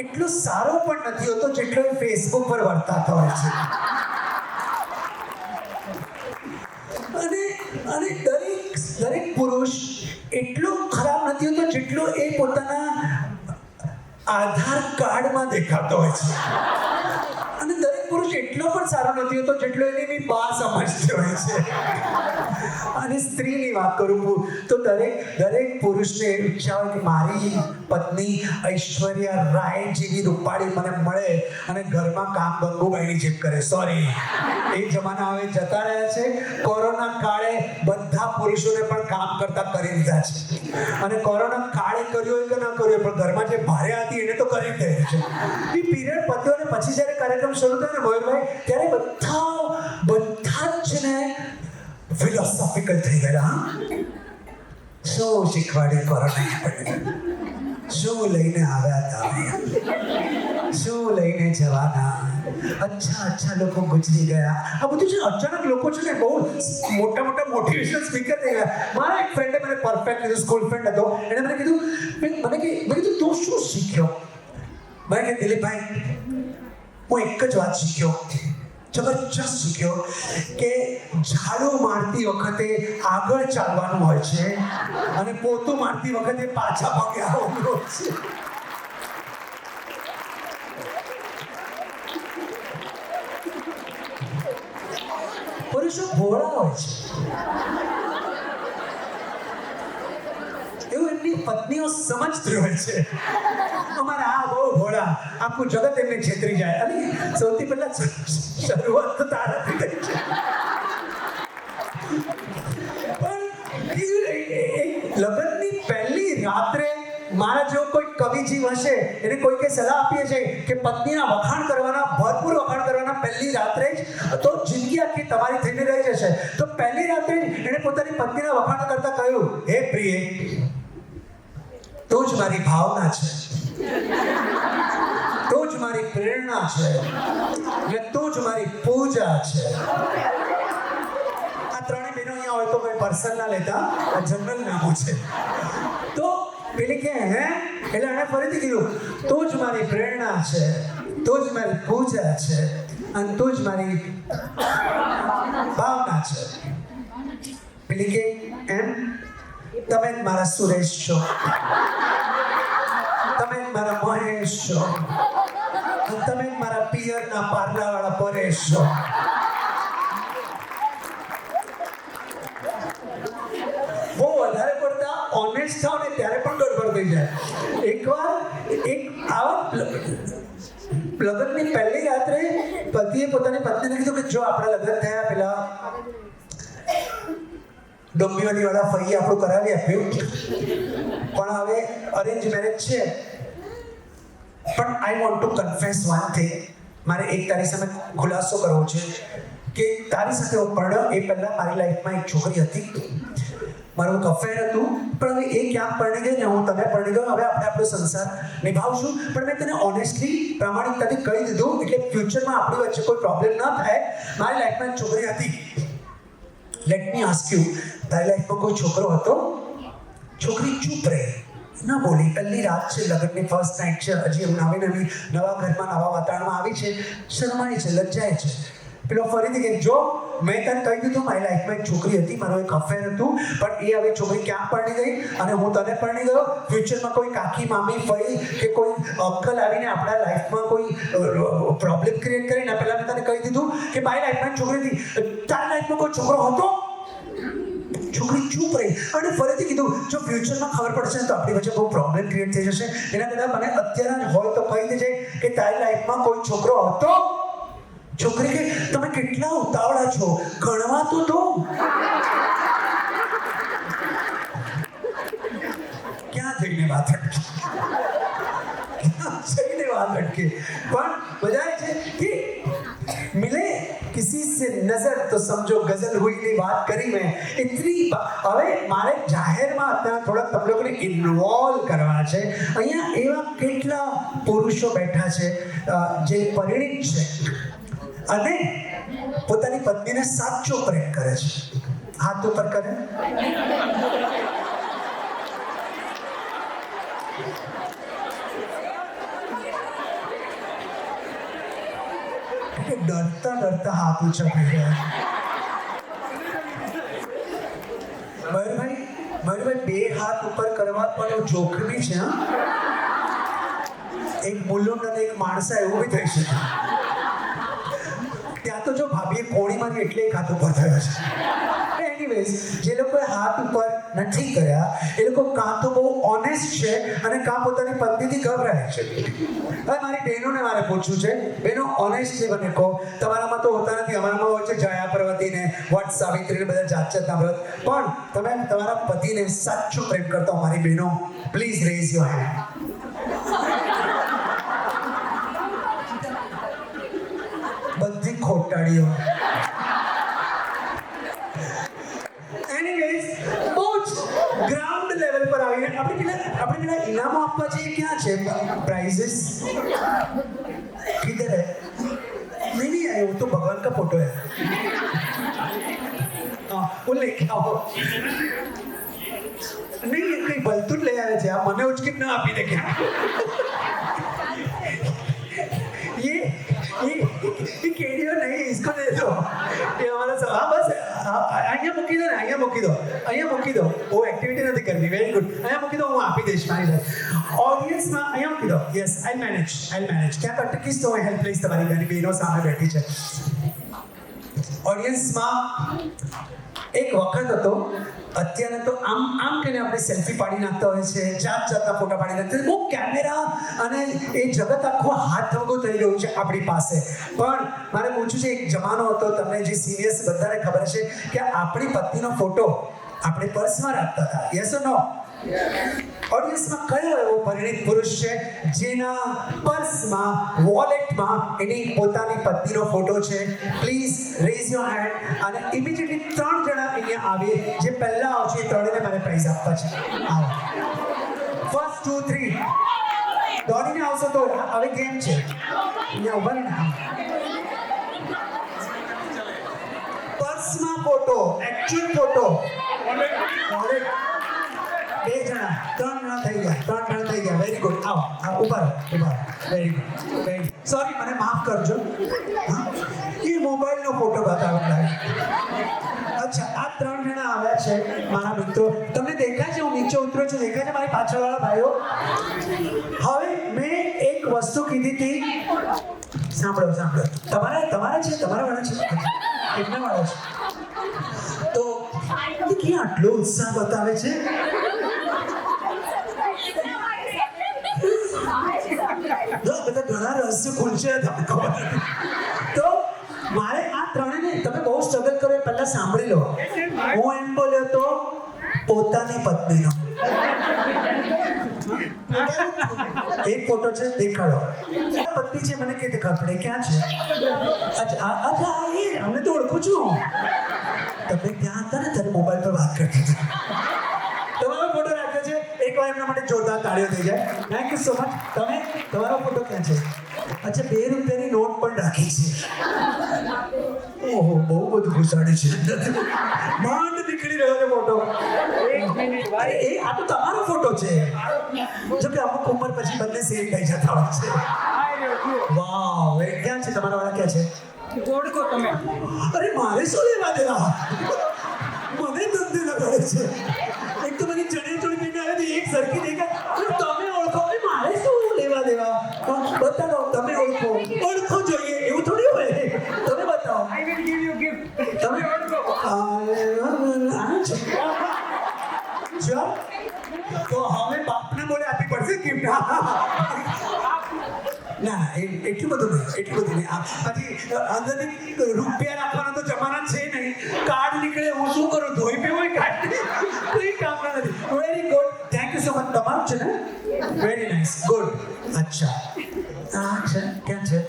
[SPEAKER 1] એટલો સારો પણ નથી હોતો જેટલો એ ફેસબુક પર વર્તાતો હોય છે. અને દરેક પુરુષ એટલો ખરાબ નથી હોતો જેટલો એ પોતાના આધાર કાર્ડમાં દેખાતો હોય છે. અને દરેક પુરુષ એટલો પણ સારો નથી હોતો જેટલો એની બા સમજતો હોય છે. અને સ્ત્રીની વાત કરું તો દરેક પુરુષને ઈચ્છા હોય કે મારી પત્ની ઐશ્વર્યા રાય જેવી રૂપાળી મને મળે અને ઘરમાં કામ ગંગુબાઈની જેમ કરે. સોરી, એ જમાના હવે જતા રહ્યા છે. કોરોના કાળે બધા પુરુષોને પણ કામ કરતા કરી દીધા છે. અને કોરોના કાળે કર્યું હોય કે ન કર્યું હોય, પણ ઘરમાં જે ભારે હતી એને તો કરી જ દે છે. એ પીરિયડ પત્યો અને પછી જ્યારે કાર્યક્રમ શરૂ થયો ને મયુરભાઈ, ત્યારે બધા જ છે ને ફિલોસોફિકલ થઈ ગયા. શું શીખવાડ્યું કોરોના? શું લઈને આવ્યા તમે? શું લઈને જવાના? અચ્છા લોકો ગુજરી ગયા. આ બધું છે અચાનક લોકો છે ને બહુ મોટા મોટિવેશનલ સ્પીકર થઈ ગયા. મારા એક ફ્રેન્ડે મને પરફેક્ટ કીધું, સ્કૂલ ફ્રેન્ડ હતો. એણે મને કીધું તું શું શીખ્યો? મેં કે દિલીપભાઈ, હું એક જ વાત શીખ્યો, જબરજસ્ત શીખ્યો કે ઝાડુ મારતી વખતે આગળ ચાલવાનું હોય છે અને પોતું મારતી વખતે પાછા પગે આવવાનું હોય છે. પુરુષો ભોળા હોય છે, એવું એમની પત્નીઓ સમજતી હોય છે. અમારા આ બહુ ભોળા, આખું જગત એમને છેતરી જાય. અને સૌથી પહેલા શરૂઆત તો તારાથી થઈ છે. પણ લગ્નની પહેલી રાત્રે મારા જેવો કોઈ કવિજીવ હશે, એને કોઈકે સલાહ આપીએ છે કે પત્નીના વખાણ કરવાના, ભરપૂર વખાણ કરવાના પહેલી રાત્રે જ, તો જિંદગી આખી તમારી થઈને રહી જશે. તો પહેલી રાત્રે જ એને પોતાની પત્નીના વખાણ કરતા કહ્યું, હે પ્રિય, તું જ મારી ભાવના છે, તું જ મારી પ્રેરણા છે, અને તું જ મારી પૂજા છે. આ ત્રણેય બહેનો અહીંયા હોય તો કોઈ પર્સન ના લેતા, આ જનરલ નામો છે. તો પેલી કે હે, એટલે એણે ફરીથી કીધું, તું જ મારી પ્રેરણા છે, તું જ મારી પૂજા છે, અને તું જ મારી ભાવના છે. પેલી કે એમ, તમે જ મારા સુરેશ છો, તમે જ મારા મહેશ છો, તમે જ મારા પિયરના પારલાવાળા પરેશ છો. બહુ વધારે પડતા ઓનેસ્ટ થાવ ને ત્યારે પણ ગડબડ થઈ જાય. એકવાર આવા લગ્નની પહેલી રાત્રે પતિએ પોતાની પત્નીને કીધું કે જો આપણા લગ્ન થયા પેલા ડોંબીવાલી વાળા ફઈએ આપણું કરાવી આપ્યું, પણ હવે અરેન્જ મેરેજ છે. પણ I want to confess one thing, મારે એક તારી સામે ખુલાસો કરવો છે કે તારી સાથે હું પરણ્યો એ પહેલા મારી લાઈફમાં એક છોકરી હતી, મારું અફેર હતું, પણ હવે એ ક્યાંક પરણી ગઈ ને હું તને પરણી ગયો. હવે આપણે આપણો સંસાર નિભાવશું, પણ મેં તને ઓનેસ્ટલી પ્રામાણિકતાથી કહી દીધું, એટલે ફ્યુચરમાં આપણી વચ્ચે કોઈ પ્રોબ્લેમ ન થાય. મારી લાઈફમાં એક છોકરી હતી. લેટ મી આસ્ક યુ, તારી લાઈફમાં કોઈ છોકરો હતો? છોકરી ચૂપ રહી, ના બોલી. પહેલી રાત છે, લગ્નની ફર્સ્ટ નાઇટ છે, હજી નવી નવા ઘરમાં નવા વાતાવરણમાં આવી છે, શરમાય છે, લજ્જાય છે. પેલો ફરીથી કે જો મેં તને કહી દીધું મારી લાઈફમાં એક છોકરી હતી, મારો એક અફેર હતું, પણ એ હવે છોકરી ક્યાં પરણી ગઈ અને હું તને પરણી ગયો. ફ્યુચરમાં કોઈ કાકી, મામી, ફઈ કે કોઈ અંકલ આવીને આપણા લાઈફમાં કોઈ પ્રોબ્લેમ ક્રિએટ કરીને પહેલા મેં તને કહી દીધું કે મારી લાઈફમાં એક છોકરી હતી, તારી લાઈફમાં કોઈ છોકરો હતો? છોકરી ચૂપ રહી અને ફરીથી કીધું જો ફ્યુચરમાં ખબર પડશે તો આપણી વચ્ચે બહુ પ્રોબ્લેમ ક્રિએટ થઈ જશે, એના કરતાં મને અત્યારે હોય તો કહી દેજે કે તારી લાઈફમાં કોઈ છોકરો હતો? છોકરી કે તમે કેટલા ઉતાવળા છો, ગણવા તો દો. ક્યાં જઈને વાત અટકી? ક્યાં જઈને सवाल लड़के पर बजाय છે કે मिले किसी से नजर तो समझो गजल हुई ની વાત કરી મેં ઇતની હવે મારે જાહેરમાં અત્યારે થોડા તમ લોકોને ઇન્વોલ્વ કરવા છે અહીંયા એવા કેટલા પુરુષો બેઠા છે જે પરિણીત છે અને પોતાની પત્નીને સાચો પ્રેમ કરે છે હાથ ઉપર કરે डरता डरता हाथ ऊंचा कर रहा है मयूर भाई बे हाथ ऊपर કરવા પણ જોખમી છે હા એક મુલ્લુંડ અને એક માણસા એવું બી થઈ શકે ત્યાં તો જો ભાભીએ કોણી મારી એટલે એક હાથ ઉપર થયો છે એનીવેઝ જે લોકોએ હાથ ઉપર નથી કર્યા એ લોકો કાં તો બહુ ઓનેસ્ટ છે અને કાં પોતાની પત્નીથી ગભરાય છે હવે મારી બહેનોને મારે પૂછવું છે બહેનો ઓનેસ્ટલી મને કહો તમારામાં તો હોતા નથી અમારામાં હોય છે જયા પાર્વતીને વટ સાવિત્રીને બધા જાત જાતના વ્રત પણ તમે તમારા પતિને સાચો પ્રેમ કરતા હો મારી બહેનો પ્લીઝ રેઝ યોર હેન્ડ બધી ખોટાડીઓ એનીવેઝ બહુ જ ગ્રાઉન્ડ લેવલ પર આવીને આપણે પેલા ઇનામો આપવા જઈએ ક્યાં છે प्राइजेस किधर है नहीं आए वो तो भगवान का फोटो है हाँ वो लेके आओ नहीं कहीं बलतून ले आए थे आप मने उचकित ना आप ही देखे ये केडियो नहीं इसको दे दो ये हमारा सब हाँ बस અહીંયા મૂકી દો ને અહીંયા મૂકી દો वो एक्टिविटी નથી કરવી વેરી ગુડ અહીંયા મૂકી દો હું આપી દઈશ મારી સાથે ઓડિયન્સમાં અહીંયા મૂકી દો યસ આઈ મેનેજ ક્યાંક અટકીશ તો હેલ્પ લઈશ તમારી ઘણી બહેનો સામે બેઠી છે ઓડિયન્સમાં એક વખત હતો અત્યારે તો આમ કરીને આપણે સેલ્ફી પાડી નાખતા હોય છે જાત જાતના ફોટા પાડી નાખતા બહુ કેમેરા અને એ જગત આખો હાથ વગો થઈ ગયું છે આપણી પાસે પણ મારે પૂછવું છે એક જમાનો હતો તમને જે સિરિયસ બધાને ખબર છે કે આપણી પત્નીનો ફોટો આપણે પર્સમાં રાખતા હતા યસ ઓર નો ઓડિયન્સમાં કયો એવો પરિણીત પુરુષ છે જેના પર્સમાં વોલેટમાં એની પોતાની પત્નીનો ફોટો છે પ્લીઝ રેઝ યોર હેન્ડ અને ઇમિડિયેટલી 3 જણા અહીંયા આવે જે પહેલા આવશે ત્રણેને મારે પ્રાઇઝ આપવા છે આવો ફર્સ્ટ 2 3 દોડીને આવશો તો હવે ગેમ છે અહીંયા ઉભા રહીને પર્સમાં ફોટો એકચ્યુઅલ ફોટો વોલેટ 2 જણા 3 જણા થઈ ગયા વેરી ગુડ આવો ઉભા વેરી ગુડ સોરી મને માફ કરજો હા એ મોબાઈલનો ફોટો બતાવવા અચ્છા આ 3 જણા આવ્યા છે મારા મિત્રો તમને દેખાય છે હું નીચે ઉતર્યો છું દેખાય છે મારી પાછળવાળા ભાઈઓ હવે મેં એક વસ્તુ કીધી હતી સાંભળો તમારા છે તમારા વાળા છે કેટલા વાળા છે તો ક્યાં આટલો ઉત્સાહ બતાવે છે બધા ઘણા રહસ્ય ખુલશે તમને ખબર તો મારે આ ત્રણેયને તમે બહુ સ્ટ્રગલ કરો એ પહેલા સાંભળી લો હું એમ બોલ્યો તો પોતાની પત્નીનો એક ફોટો છે દેખાડો પત્ની છે મને કઈ ખબર પડે ક્યાં છે અચ્છા એ અમે તો ઓળખું છું તમે ત્યાં હતા ને ત્યારે મોબાઈલ પર વાત કરતી હતી તમારો ફોટો રાખ્યો છે એકવાર એમના માટે જોરદાર તાળીઓ થઈ જાય થેન્ક યુ સો મચ તમારો ફોટો ક્યાં છે અચ્છા 2 રૂપિયાની નોટ પણ રાખી છે ઓહો બહુ બધું ઘુસાડે છે માંડ નીકળી રહ્યો છે ફોટો એ આ તો તમારો ફોટો છે જો કે અમુક ઉંમર પછી બંને સેમ થઈ જતા હોય છે વાવ એ ક્યાં છે તમારા વાળા ક્યાં છે ઓળખો તમે અરે મારે શું લેવા દેવા મને ધંધે લગાડે છે એક તો મને ચણિયા ચોળી પીને આવે એક સરખી દેખાય તમે ઓળખો મારે શું લેવા દેવા બતાવો તમે ઓળખો જોઈએ એવું થોડી હોય તમે બતાવો I will give you gift તમે ઓળખો તો હવે બાપને બોલે આપી પડશે ગિફ્ટ ના એટલું બધું નહીં પછી અંદરથી રૂપિયા રાખવાના તો જમાના છે નહીં કાર્ડ નીકળે હું શું કરું ધોઈ પીવું કાર્ડ કોઈ કામ નથી very good thank you so much તમારું છે ને વેરી નાઇસ ગુડ અચ્છા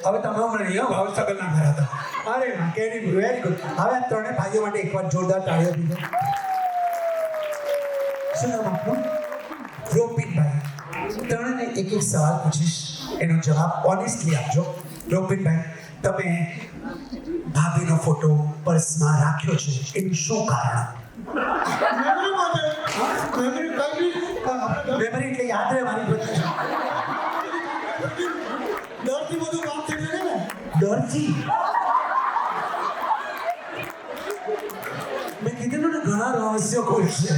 [SPEAKER 1] હવે તમે હમણાં નહીં ભાવ સગલ ના કરાતા. અરે ના કેરી વેરી ગુડ. હવે આ ત્રણેય ભાઈઓ માટે એકવાર જોરદાર તાળીઓ દીધો. શું નામ આપનું? રોપિનભાઈ. ત્રણેયને એક એક સવાલ પૂછીશ, એનો જવાબ ઓનેસ્ટલી આપજો. રોપિનભાઈ, તમે ભાભીનો ફોટો પર્સમાં રાખ્યો છે, એનું શું કારણ? મેમરી એટલે યાદ રહેવાની બધી.
[SPEAKER 2] ડરથી બધું કામ થઈ શકે ને.
[SPEAKER 1] ડરથી? મેં કીધેલું ને ઘણા રહસ્યો ખોલશે.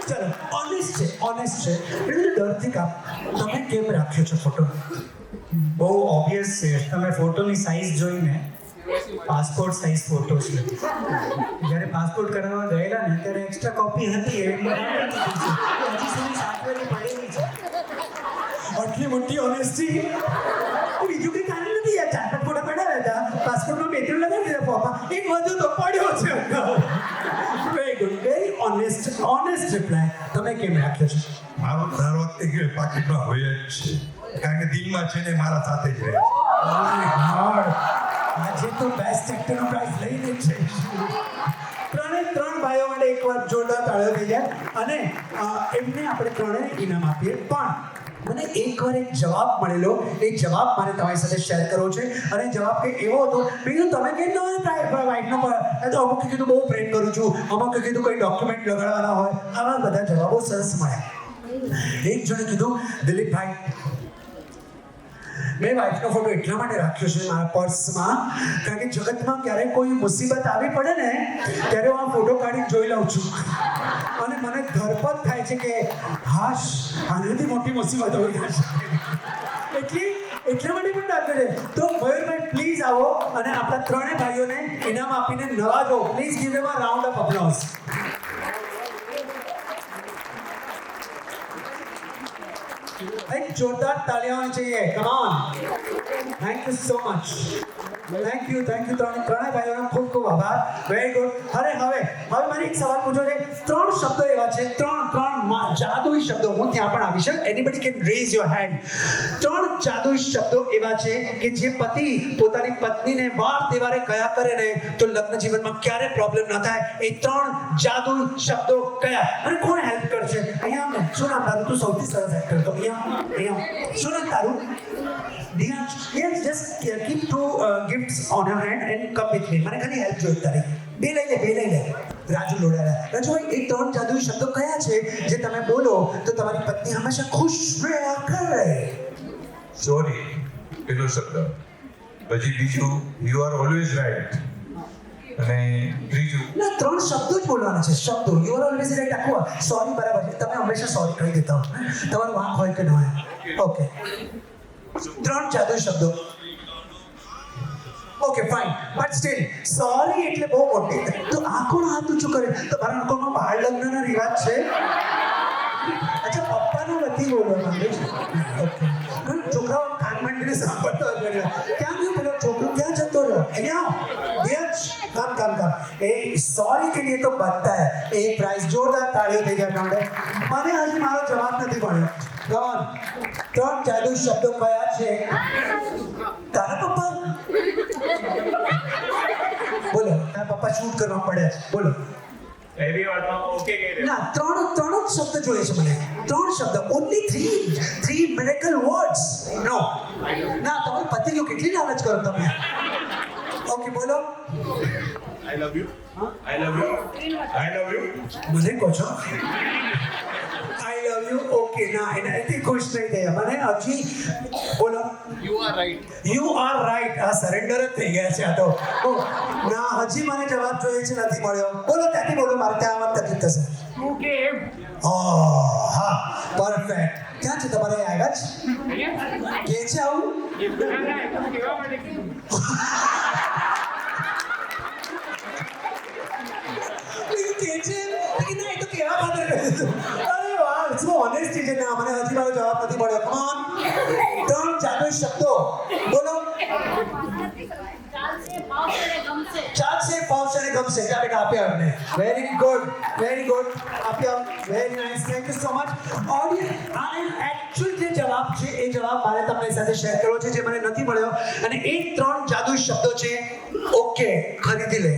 [SPEAKER 1] ચલો ઓનેસ્ટ છે એટલે ડરથી કામ. તમે કેમ રાખ્યો છો ફોટો?
[SPEAKER 2] બહુ ઓબ્વિયસ છે, તમે ફોટોની સાઇઝ જોઈને પાસપોર્ટ સાઇઝ ફોટો છે. જ્યારે પાસપોર્ટ કરાવવા ગયેલા ને ત્યારે એક્સ્ટ્રા કોપી હતી એટલે હજી સુધી સાચવેલી પડેલી છે.
[SPEAKER 1] આટલી મોટી ઓનેસ્ટી. બીજું કંઈ કારણ નથી યાર. 4-5 ફોટો પડાવ્યા હતા, પાસપોર્ટમાં 2-3 લગાવી દીધા ફોપા, એક વધુ તો પડ્યો છે. Very good, very honest reply. તમે કેમ રાખ્યો છો?
[SPEAKER 3] મારો દર વખતે કે પાકીટમાં હોય જ છે, કારણ કે દિલમાં છે ને મારા સાથે જ રહે છે.
[SPEAKER 1] Oh my God. આજે તો બેસ્ટ એક્ટરનો પ્રાઇઝ લઈને જ છે. ત્રણ ભાઈઓ માટે એકવાર જોરદાર તાળીઓ થઈ જાય અને એમને આપણે ત્રણેય ઇનામ આપીએ. પણ મને એકવાર એક જવાબ મળેલો, એ જવાબ મારે તમારી સાથે શેર કરવો છે. અને જવાબ કંઈક એવો હતો, બીજું તમે કેમ વાઇફનો તો અમુક કીધું બહુ પ્રેમ કરું છું, અમુક કીધું કંઈ ડોક્યુમેન્ટ લગાડવાના હોય, આવા બધા જવાબો સરસ મળ્યા. એક જણે કીધું, દિલીપભાઈ, મેં વાઇફનો ફોટો એટલા માટે રાખ્યો છે મારા પર્સમાં, કારણ કે જગતમાં ક્યારેક કોઈ મુસીબત આવી પડે ને ત્યારે હું આ ફોટો કાઢીને જોઈ લઉં છું અને મને ધરપત થાય છે કે હાશ, આનાથી મોટી મુસીબત હોય એટલા માટે પણ રાખ્યો છે. તો મયુરભાઈ પ્લીઝ આવો અને આપણા ત્રણેય ભાઈઓને ઇનામ આપીને નવાજો. Please give them a round of applause. एक जोरदार तालियां होनी चाहिए. Come on. Thank you so much. Thank you ત્રણેય ભાઈઓનો ખૂબ ખૂબ આભાર. Very good. હવે મારે એક સવાલ પૂછવો છે. 3 શબ્દો એવા છે, ત્રણ જાદુઈ શબ્દો. હું ત્યાં પણ આવીશ. Anybody can rays your hand. 3 જાદુઈ શબ્દો એવા છે કે જે પતિ પોતાની પત્નીને વાર તહેવારે કયા કરે ને તો લગ્ન જીવનમાં ક્યારે પ્રોબ્લેમ ન થાય. એ 3 જાદુઈ શબ્દો કયા? અને કોણ હેલ્પ કરશે? અહીંયા આવ. શું નામ તારું? તું સૌથી સરસ એક્ટર તો અહીંયા. શું નામ તારું? Diyansh, yes, just keep 2 gifts on your hand and come with me. મને ખાલી હેલ્પ જોઈએ તારી. બે લઈ લે. રાજુ લોડાલા. રાજુભાઈ, એ 3 જાદુઈ શબ્દો કયા છે જે તમે બોલો તો તમારી પત્ની હંમેશા ખુશ રહ્યા કરે?
[SPEAKER 3] સોરી પેલો શબ્દ, પછી બીજું યુ આર ઓલવેઝ રાઈટ, અને ત્રીજું
[SPEAKER 1] ના 3 શબ્દો જ બોલવાના છે. શબ્દો યુ આર ઓલવેઝ રાઈટ આખું. સોરી બરાબર છે, તમે હંમેશા સોરી કહી દેતા હો. તમારું વાંક હોય કે ન હોય. ઓકે, 3 જાદુઈ શબ્દો. Okay fine, but still sorry એટલે બહુ મોટી. તો આ કોણ હાથ ઊંચું કરે? તમારા લોકોમાં બાળ લગ્નનો રિવાજ છે? અચ્છા, પપ્પાનો નથી બોલવા માંગે છે. ઓકે, છોકરાઓ કાન માંડીને સાંભળતો હોય. ક્યાં ગયો પેલો છોકરો? ક્યાં જતો રહ્યો? અહીંયા કામ. એ सॉरी के लिए तो बनता है एक प्राइस. जोरदार तालियों થઈ ગયા કાંડે. મને હજી મારો જવાબ નથી મળ્યો. ગોન 3 જાદુઈ શબ્દો કયા છે? તારા પપ્પા બોલો. તારા પપ્પા શૂટ કરવા પડે. બોલો.
[SPEAKER 2] એવી વાતમાં ઓકે કહી દે.
[SPEAKER 1] ના, 3 જ શબ્દ જોઈએ છે મને. 3 શબ્દ, ઓનલી 3 મિરેકલ વર્ડ્સ. નો ના, તમે પતિ ગયો. કેટલી લાલચ કરો તમે? ઓકે બોલો.
[SPEAKER 3] આઈ લવ યુ.
[SPEAKER 1] મને કહો છો આઈ લવ યુ? ઓકે, ના એનાથી ખુશ નહીં થયા. મને હજી બોલો. You are right. આ સરેન્ડર જ થઈ ગયા છે આ તો. ના, હજી મને જવાબ જોઈએ છે, નથી મળ્યો. બોલો ત્યાંથી બોલો, મારે ત્યાં આવવા તકલીફ થશે. હા, પરફેક્ટ. ક્યાં છે તમારે? આવ્યા જ કે છે આવું? ઓનેસ્ટી છે. ના, મને હજી મારો જવાબ નથી મળ્યો. Come on. 3 જાદુઈ શબ્દો બોલો. ચાલશે, ફાવશે અને ગમશે. ચાલે કે આપ્યા અમને. Very good. આપ્યા. Very nice. Thank you so much. Audience, I am at actual જે જવાબ છે એ જવાબ મારે તમારી સાથે શેર કરવો છે જે મને નથી મળ્યો અને એ 3 જાદુઈ શબ્દો છે ઓકે ખરીદી લે.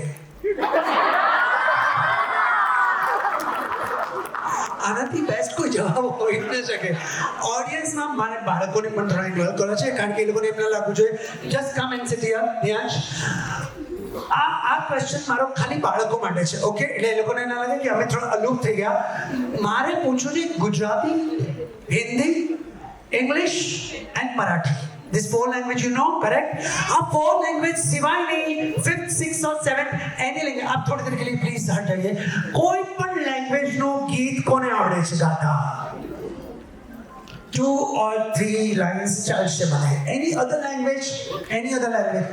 [SPEAKER 1] આનાથી બેસ્ટ કોઈ જવાબ હોઈ ન શકે. ઓડિયન્સમાં મારે બાળકોને પણ થોડા ઇન્વોલ્વ કરવા છે કારણ કે એ લોકોને એમ ના લાગવું જોઈએ. Just come and sit here Dhyansh. આ ક્વેશ્ચન મારો ખાલી બાળકો માટે છે ઓકે એટલે એ લોકોને ના લાગે કે અમે થોડા અલૂપ થઈ ગયા. મારે પૂછવું છે Gujarati, Hindi, English and Marathi. This 4 language you know, correct? आप 4 language सिवाय नहीं 5th, 6th और 7th any language आप थोड़ी देर के लिए प्लीज हट जाइए. कोई पण language નો ગીત કોને આવડે છે ગાતા? 2 or 3 lines ચાલશે મને. Any other language?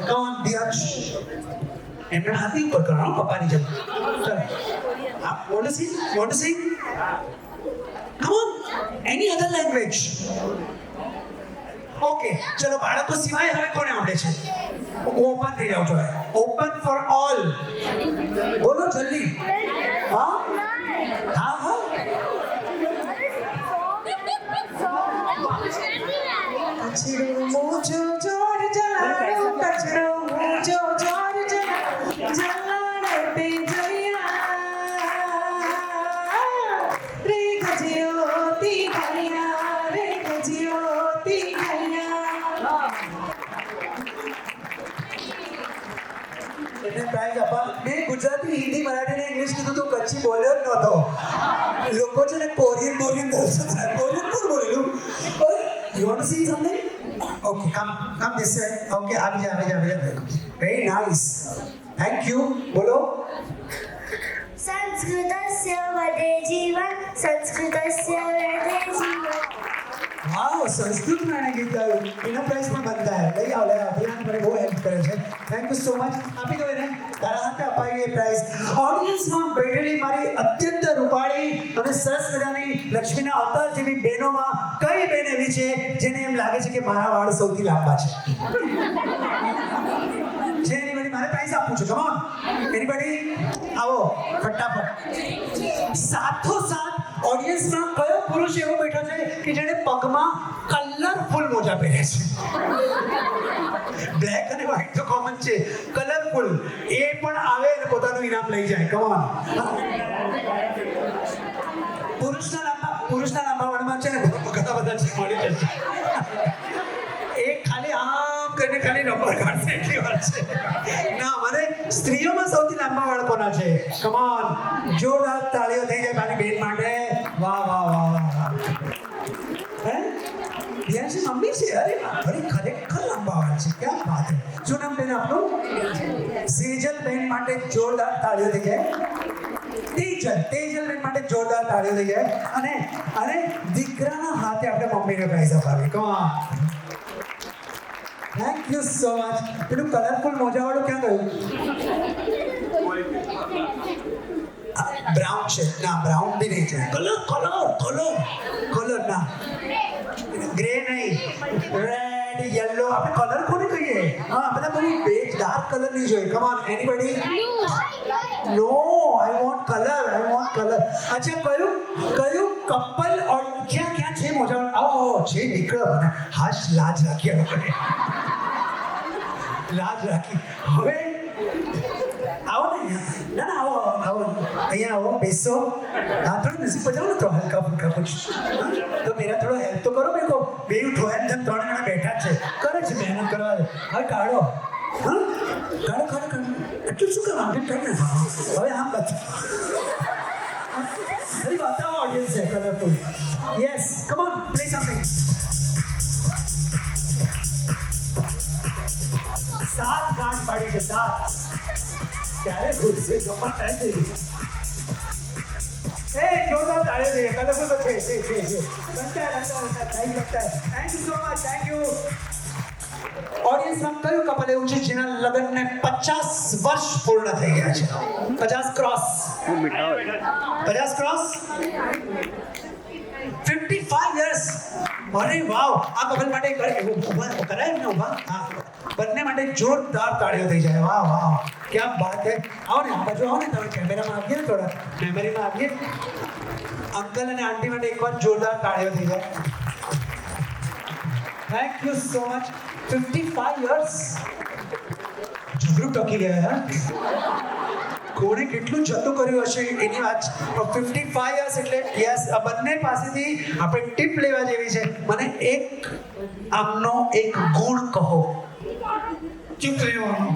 [SPEAKER 1] Come on, Diyansh. એમને હાથી ઉપર કરો પપ્પાની જેમ. आप want to sing? Come on. Any other language? Okay ચલો બાળકો સિવાય હવે કોને આવડે છે? ઓપન થઈ જાવ છો. Open for all. બોલો જલ્દી. હા કચરો મૂજો જોર જલાડો, કચરો મૂજો જોર જલાડો તે જયા રે ગજ્યોતી ઘડિયા રે ગજ્યોતી ઘડિયા. એને પ્રાઇઝ આપા. મેં ગુજરાતી, હિન્દી, મરાઠી અને ઇંગ્લિશ કીધું તો કચ્છી બોલ્યો જ નહોતો. લોકો છે ને કોરિયન કોરિયન કોણ બોલેલું? You want to see something? Okay, come this way. Okay, આવી જા. Very nice. Thank you. બોલો.
[SPEAKER 4] संस्कृतस्य वदे जीवन संस्कृतस्य वदे जीवन.
[SPEAKER 1] વાવ, સંસ્કૃત में એને ગીત ગાયું. એના પ્રાઇઝ પણ બનતા હે. લઈ આવો અભિયાન મને બહુ હેલ્પ કરે છે. Thank you so much. આપી દો એને. તારા હાથે અપાઈ એ પ્રાઇઝ. ઓડિયન્સમાં બેઠેલી મારી અત્યંત રૂપાળી અને સરસ મજાની લક્ષ્મીના અવતાર જેવી બહેનોમાં કઈ બહેન એવી છે જેને એમ લાગે છે કે મારા વાળ સૌથી લાંબા છે? છે એનીબડી? મારે પ્રાઇઝ આપવું છે. કમ ઓન એનીબડી આવો ફટાફટ. સાથોસાથ ઓડિયન્સમાં કયો પુરુષ એવો બેઠો છે કે જેણે પગમાં કલરફુલ મોજા પહેર્યા છે? બ્લેક અને વ્હાઈટ તો કોમન છે, કલરફુલ એ પણ આવે અને પોતાનું ઇનામ લઈ જાય. Come on. પુરુષના લાંબા વાળમાં છે ને ઘણા બધા છે મળી જશે. એ ખાલી આમ કરીને ખાલી રબર કાઢશે એટલી વાર છે. ના મને સ્ત્રીઓમાં સૌથી લાંબા વાળ કોના છે? Come on. જોરદાર તાળીઓ થઈ જાય મારી બેન માટે. વાહ. હે દિયાંશી મમ્મી છે? અરે ખરેખર લાંબા વાળ છે. ક્યાં વાત છે. શું નામ બેન આપનું? સેજલ બેન માટે જોરદાર તાળીઓ થઈ જાય. તેજલ બેન માટે જોરદાર તાળીઓ થઈ જાય. અને દીકરાના હાથે આપણે મમ્મીને પ્રાઇઝ અપાવી. Come on. Thank you so much. પેલું કલરફુલ મોજાવાળું ક્યાં ગયું? બ્રાઉન છે. ના બ્રાઉન બી નહીં છે. કલર ના. ગ્રે નહીં, રેડ, યલો. આપણે કલર કોને કહીએ? હા બધા બહુ બેજ ડાર્ક કલર નહીં જોઈએ. Come on anybody? No I want colour. અચ્છા કયું કપલ ઓર ક્યાં છે મોજાવાળું? આવો છે નીકળો. હાશ લાજ રાખી આ લોકોને. લાજ રાખી. હવે आओ ना आओ અહીંયા आओ બેસો. हाँ थोड़ा म्यूजिक बजाओ ना तो हल्का फुल्का कुछ. तो मेरा थोड़ा हेल्प तो करो मेरे को. बेयू ठोएन जब 3 જણા બેઠા છે કરે છે મહેનત કરવા. હા કાઢો. હા કાઢો. એટલું શું કરવા કાઢને. હવે આમ બતા. અરે બતાવો ઓડિયન્સ છે colourful. Yes come on play something. 7 ગાંઠ પાડી છે 7. ત્યારે ખુરશી ગમત થાય છે. એ જોરદાર તાળીઓ દે. કલરફુલ તો છે. બનતા thank you so much. Thank you. ઓડિયન્સમાં કયું કપલ એવું છે જેના લગ્નને 50 વર્ષ પૂર્ણ થઈ ગયા છે? 50 ક્રોસ. 55 years. અરે વાવ. આ કપલ માટે ઉભા કરાય ને ઉભા. હા બંને માટે જોરદાર તાળીઓ થઈ જાય. વાહ ક્યાં બાત હે. આવો ને આ બાજુ આવો ને. તમે કેમેરામાં આવીએ ને થોડા મેમરીમાં આવીએ. અંકલ અને આંટી માટે એકવાર જોરદાર તાળીઓ થઈ જાય. Thank you so much 55 years જબરું ટકી ગયા યાર કોણે કેટલું જતું કર્યું હશે એની વાત 55 યર્સ એટલે યસ આ બંને પાસેથી આપણે ટીપ લેવા જેવી છે મને એક આમનો એક ગુણ કહો
[SPEAKER 2] ચૂપ રહેવાનું.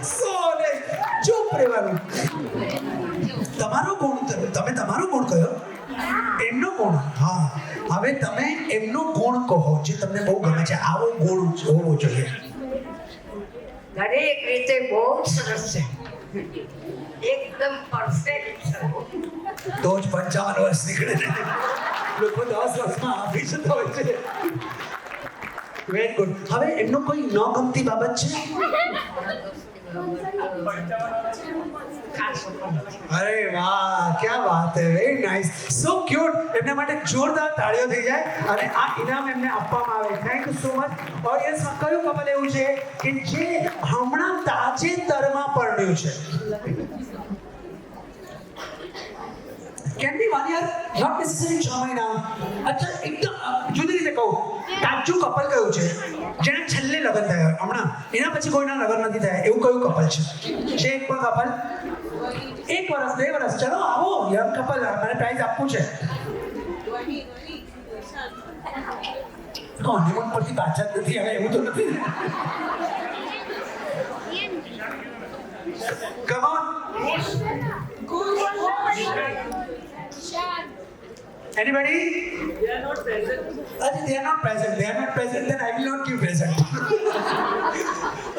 [SPEAKER 1] સોને ચૂપ રહેવાનું તમારો ગુણ તમે તમારો ગુણ કયો એમનો ગુણ હા હવે તમે એમનો ગુણ કહો જે તમને બહુ ગમે છે આવો ગુણ હોવો જોઈએ
[SPEAKER 5] દરેક રીતે બહુ જ સરસ છે એકદમ પરફેક્ટ છે
[SPEAKER 1] તો જ 55 વર્ષ નીકળે ને લોકો 10 વર્ષમાં આપી જતા હોય છે વેરી ગુડ હવે એમનો કોઈ ન ગમતી બાબત છે અરે વાહ ક્યાં વાત હે વેરી નાઇસ સો ક્યુટ એમના માટે જોરદાર તાળીઓ થઈ જાય અને આ ઇનામ એમને આપવામાં આવે થેન્ક યુ સો મચ ઓડિયન્સમાં કયું કપલ એવું છે કે જે હમણાં તાજેતરમાં પરણ્યું છે can be 1 year not necessary 6 મહિના અચ્છા એકદમ જુદી રીતે કહું તાજું કપલ કયું છે જેને છેલ્લે લગ્ન થયા હમણાં એના પછી કોઈના લગ્ન નથી થયા એવું કયું કપલ છે એક પણ કપલ 1 વર્ષ 2 વર્ષ ચલો આવો યંગ કપલ મને પ્રાઇઝ આપવું છે હનીમૂન પરથી પાછા જ નથી આવે એવું તો નથી come on Anybody? They are not present. They are not present. They are not present. Then I will not give present.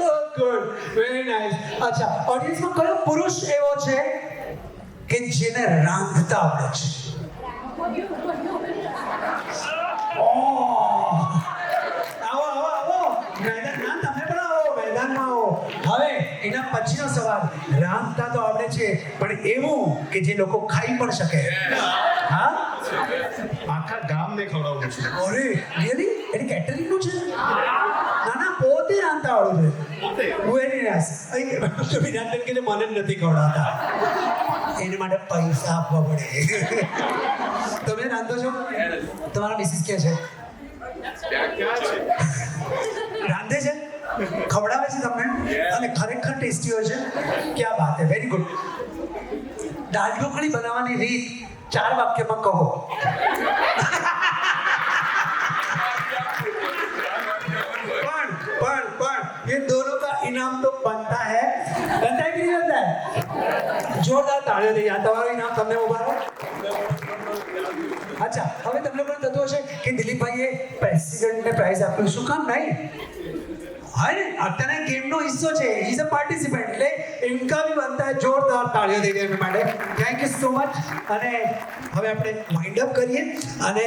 [SPEAKER 1] Oh, good. Very nice. અચ્છા ઓડિયન્સમાં કયો પુરુષ એવો છે કે જેને રાંધતા આવડે છે આવો મેદાન તમે પણ આવો મેદાનમાં આવો હવે એના પછીનો સવાલ રાંધતા તો આવડે છે પણ એવું કે જે લોકો ખાઈ પણ શકે હા
[SPEAKER 6] આખા ગામને ખવડાવવું છે.
[SPEAKER 1] અરે રિયલી એની કેટરિંગ નું છે ના પોતે રાંધતા આવડે છે વેરી નાઇસ વિરાંતન કે મને જ નથી ખવડાવતા એની માટે પૈસા આપવા પડે તમે રાંધો છો તમારા મિસિસ કે છે રાંધે છે ખવડાવે છે તમને અને ખરેખર ટેસ્ટી હોય છે ક્યાં વાત હે વેરી ગુડ દાળ ઢોકળી બનાવવાની રીત 4 વાક્યમાં કહો પણ ये दोनों का इनाम तो बनता है कि नहीं बनता है जोरदार तालियों दे जाता है इनाम તમને ઉભારો અચ્છા હવે તમને પણ થતું હશે કે દિલીપભાઈએ પ્રેસિડેન્ટને પ્રાઇઝ આપ્યું શું કામ નહીં अरे અત્યારે ગેમનો હિસ્સો છે હી ઇઝ અ પાર્ટિસિપન્ટ એટલે ઇનકા भी बनता है જોરદાર તાળીઓ દઈ દેવા માટે થેન્ક યુ સો મચ અને હવે આપણે વાઇન્ડ અપ કરીએ અને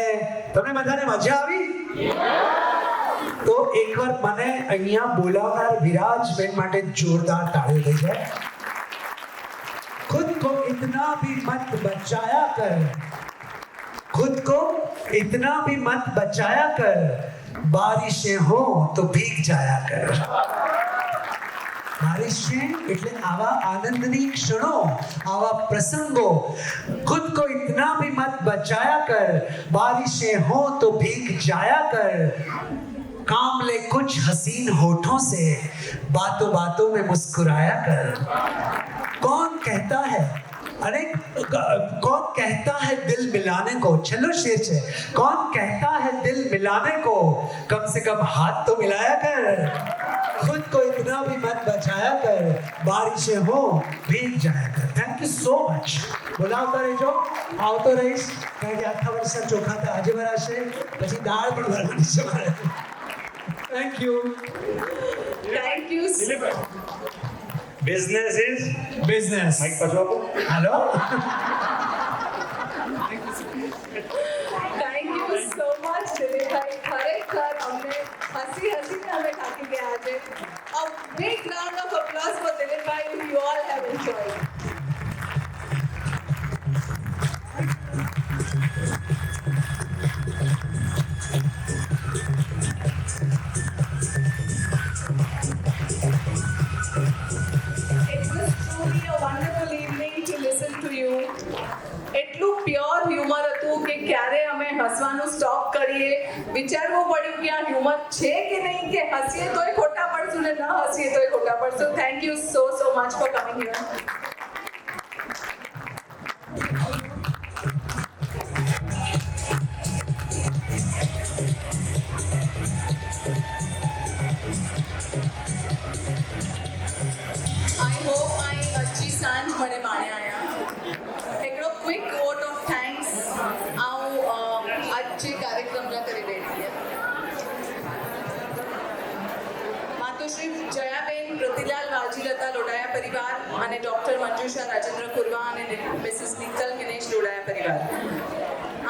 [SPEAKER 1] તમને બધાને મજા આવી તો એકવાર મને અહીંયા બોલાવનાર વિરાજબેન માટે જોરદાર તાળીઓ થઈ જાય खुद को इतना भी मत बचाया कर खुद को इतना भी मत बचाया कर बारिशें हो तो भीग जाया कर बारिशें એટલે આવા આનંદની ક્ષણો આવા પ્રસંગો खुद को इतना भी मत बचाया कर बारिशें हो तो भीग जाया कर काम ले कुछ हसीन होठों से बातों बातों में मुस्कुराया कर कौन कहता है अरे कौन कहता है दिल मिलाने को चलो शेर से कौन कहता है दिल मिलाने को कम से कम हाथ तो मिलाया कर खुद को इतना भी मत बचाया कर बारिशें हो भीग जाया कर थैंक यू सो मच બોલાવતા રહેજો આવતો રહીશ કારણ કે આખા વર્ષના ચોખા તો આજે ભરાશે પછી દાળ પણ ભરવાની છે મારે thank you
[SPEAKER 6] business is
[SPEAKER 1] business
[SPEAKER 6] mic પાછો આપો.
[SPEAKER 1] Hello
[SPEAKER 7] thank you so much Dilipbhai ખરેખર અમને હસીને અમે થાકી ગયા આજે a big round of applause for Dilipbhai you all have enjoyed It was truly a wonderful evening to listen to you. એટલું પ્યોર હ્યુમર હતું કે ક્યારે અમે હસવાનું સ્ટોપ કરીએ, વિચારવું પડ્યું કે આ હ્યુમર છે કે નહીં, કે હસીએ તોય ખોટા પડશું ને ન હસીએ તોય ખોટા પડશું. Thank you so much for coming here. I hope my अच्छी सांझ મને માણ્યા આયા. એકડો ક્વિક વોટ ઓફ થેન્ક્સ આવું આજે કાર્યક્રમના કરી રહી હતી. માતુશ્રી જયાબેન પ્રતિલાલ વાજીલતા લોડાયા પરિવાર અને ડોક્ટર મંજુષા રાજેન્દ્ર કુરવા અને મિસિસ નિકલ ગિનેશ લોડાયા પરિવાર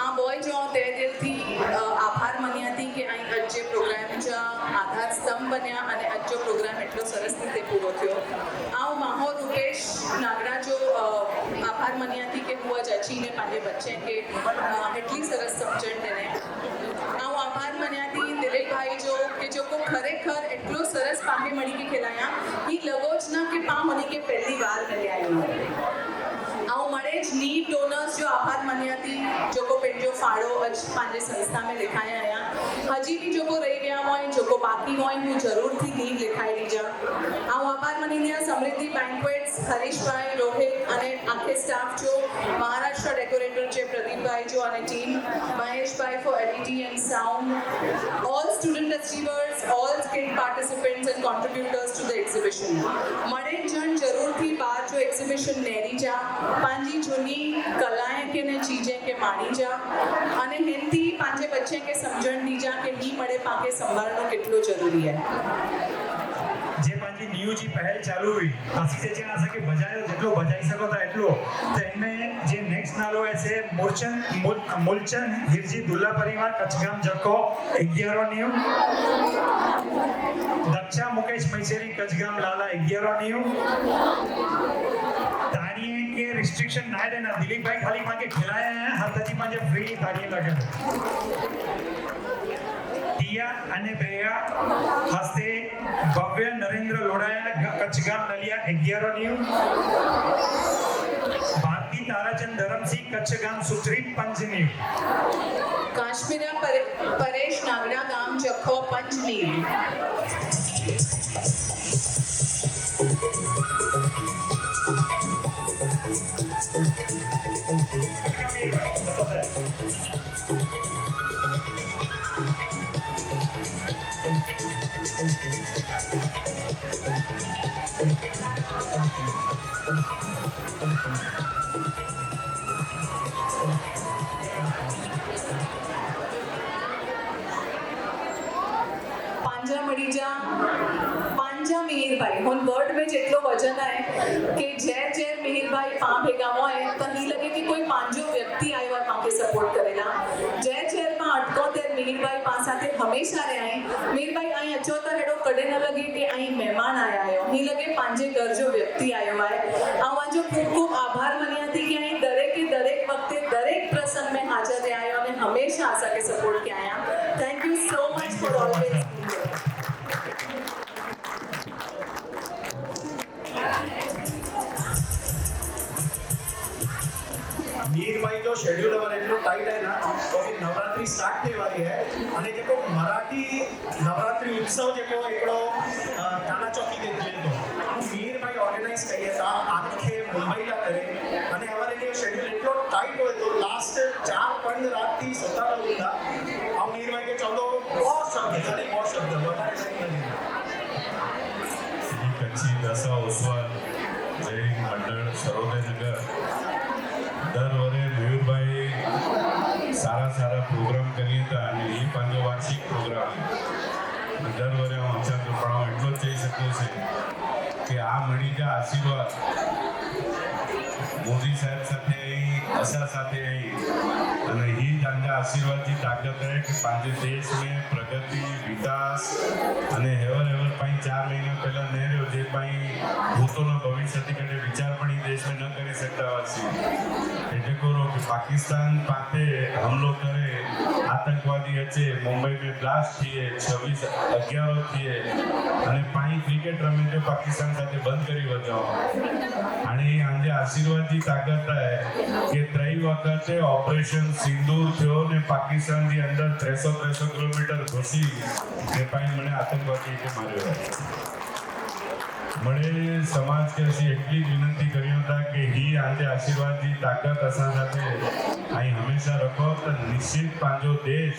[SPEAKER 7] આ બોય જો તે દિલથી આભાર માની હતી કે અહીં અજ્જે પ્રોગ્રામच्या આધાર સ્તંભ બન્યા અને અજ્જો પ્રોગ્રામ એટલો સરસ રીતે પૂરો થયો. આવું માહોલ રૂપેશ નાગડા જો આભાર માની હતી કે હું જ અચીને પાંજે બચ્ચે કે એટલી સરસ સમજણ તેને આવું આભાર માની હતી દિલીપભાઈ જો કે જો કો ખરેખર એટલો સરસ પાંજે મળી કે ખેલાયા એ લગો જ ના કે પા મને કે પહેલી વાર મળ્યા આવું મળે જ નીડ ડોનર્સ जो आभार मानी હતી જોકો પેન્જો ફાળો અજ પાંજે સંસ્થા में लिखाया आया हजी भी जोको रही गया હોય જોકો બાકી હોય હું જરૂરથી નીડ लिखाई લીજા આવું આભાર માની સમૃદ્ધિ બેન્ક્વેટ્સ હરીશભાઈ રોહિત અને આખે સ્ટાફ જો મહારાષ્ટ્ર ડેકોરેટર છે પ્રદીપભાઈ જો અને team Maheshbhai for editing and sound all student achievers all skill participants and contributors to the exhibition મળે જણ જરૂરથી બાર જો એક્ઝિબિશન નેરી જા પાંજી જૂની કલાएं के ने चीजें के मानी जा અને हिंदी પાંજે બચ્ચે કે સમજણ दी जा કે ની મળે પાકે સંભાળનો કેટલો જરૂરી है.
[SPEAKER 2] જે પાંજી ન્યૂ જી પહેલ ચાલુ हुई હસી से चेना सके बजायो જેટલો બજાઈ શકો તા એટલો તો એમને જે નેક્સ્ટ નાલો છે મૂલચંદ હિરજી દુલ્લા પરિવાર કચ્છગામ જકો 11 ન્યુ દક્ષા મુકેશ મૈસેરી કચ્છગામ લાલા 11 ન્યુ ताड़िए के रिस्ट्रिक्शन ना देना दिलीप भाई खाली मांगे खिलाया है हाथाजी मांगे फ्री ताड़िए लगे टिया અને બેયા હસ્તે ભવ્ય નરેન્દ્ર લોડાયા કચ્છગામ નલિયા 11 ન્યુ ભારતી તારાચંદ ધરમસિંહ કચ્છગામ સુત્રી 5 ન્યુ
[SPEAKER 7] કાશ્મીરા પરેશ નાગડા ગામ જખો 5 ન્યુ પાંજા મળી જા પાંજા મિહિરભાઈ હું વર્ડ में જેટલો વજન आहे કે જે મિહિરભાઈ પા ભેગા હોય તો નહીં લગે કે કોઈ પાંજો વ્યક્તિ આવ્યો હોય પાકે સપોર્ટ કરેલા જે માં અટકો તે મિહિરભાઈ પા સાથે હંમેશા રહે અહીં મિહિરભાઈ અહીં અચો તો હેડો કડે ન લગે કે અહીં મહેમાન આયા આયો નહીં લગે પાંજે ઘર જો વ્યક્તિ આવ્યો હોય આવા જો ખૂબ ખૂબ આભાર માની હતી કે અહીં દરેક વખતે દરેક પ્રસંગ में હાજર રહે આયો અને હંમેશા આશા કે સપોર્ટ કે આયા thank you so much four always
[SPEAKER 6] Mir भाई जो शेड्यूल हमारे इतना टाइट है ना तो अभी नवरात्रि स्टार्ट थी वाली है અને જેકો મરાઠી નવરાત્રી ઉત્સવ જેકો એકડો કાના ચોકી દે તો મીર ભાઈ ઓર્ગેનાઇઝ કરીએ તા આખે મુંબઈલા કરે અને અમારે જે શેડ્યુલ એટલો ટાઈટ હોય તો લાસ્ટ 4-5 રાતથી સતારા હતા આ મીર ભાઈ કે ચલો बहुत शब्द खाली बहुत शब्द વધારે નહીં
[SPEAKER 8] कच्ची दसा ओसवाल जैन मंडळ सरोदयनगर दर वरे मयूरभाई सारा प्रोग्राम करिए था અને એ પાંજો વાર્ષિક પ્રોગ્રામ દર વરે હું અક્ષર પણ એટલો જ કહી શકું છે કે આ મળી જા આશીર્વાદ મોદી સાહેબ સાથે અહીં અસા સાથે અહીં અને એ તાંજા આશીર્વાદની તાકાત રહે કે પાંજે દેશ में प्रगति विकास અને હેવર પાઈ 4 મહિના પહેલા ન રહ્યો જે પાઈ ભૂતોના ભવિષ્યથી કડે વિચાર પણ એ દેશમાં ન કરી શકતા હોવાથી એટલે કરો કે પાकिस्तान પાસે हमलो करे आतंकवादी अच्छे मुंबई में ब्लास्ट किए 26/11 किए અને 5 क्रिकेट रमे जो पाकिस्तान साथे बंद करी वजो आणि आंजे आशीर्वाद जी ताकत है कि 3 वखते ऑपरेशन सिंदूर थयो ने पाकिस्तान दी अंदर 300 किलोमीटर घुसी ने पाई मने आतंकवादी के मार्यो मळे समाज के अशी એટલી જ વિનંતી કરી હતા કે ही आंजे आशीर्वाद जी ताकत असा સાથે आई हमेशा रखो तो निश्चित पांजो देश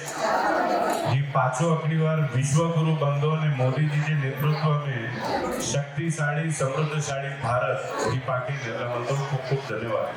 [SPEAKER 8] जी पाछो अगली बार विश्वगुरु बंदो ने मोदी जी के नेतृत्व में शक्तिशाली समृद्धशाली भारत की पाकी निर्माण तो खूब खूब धन्यवाद।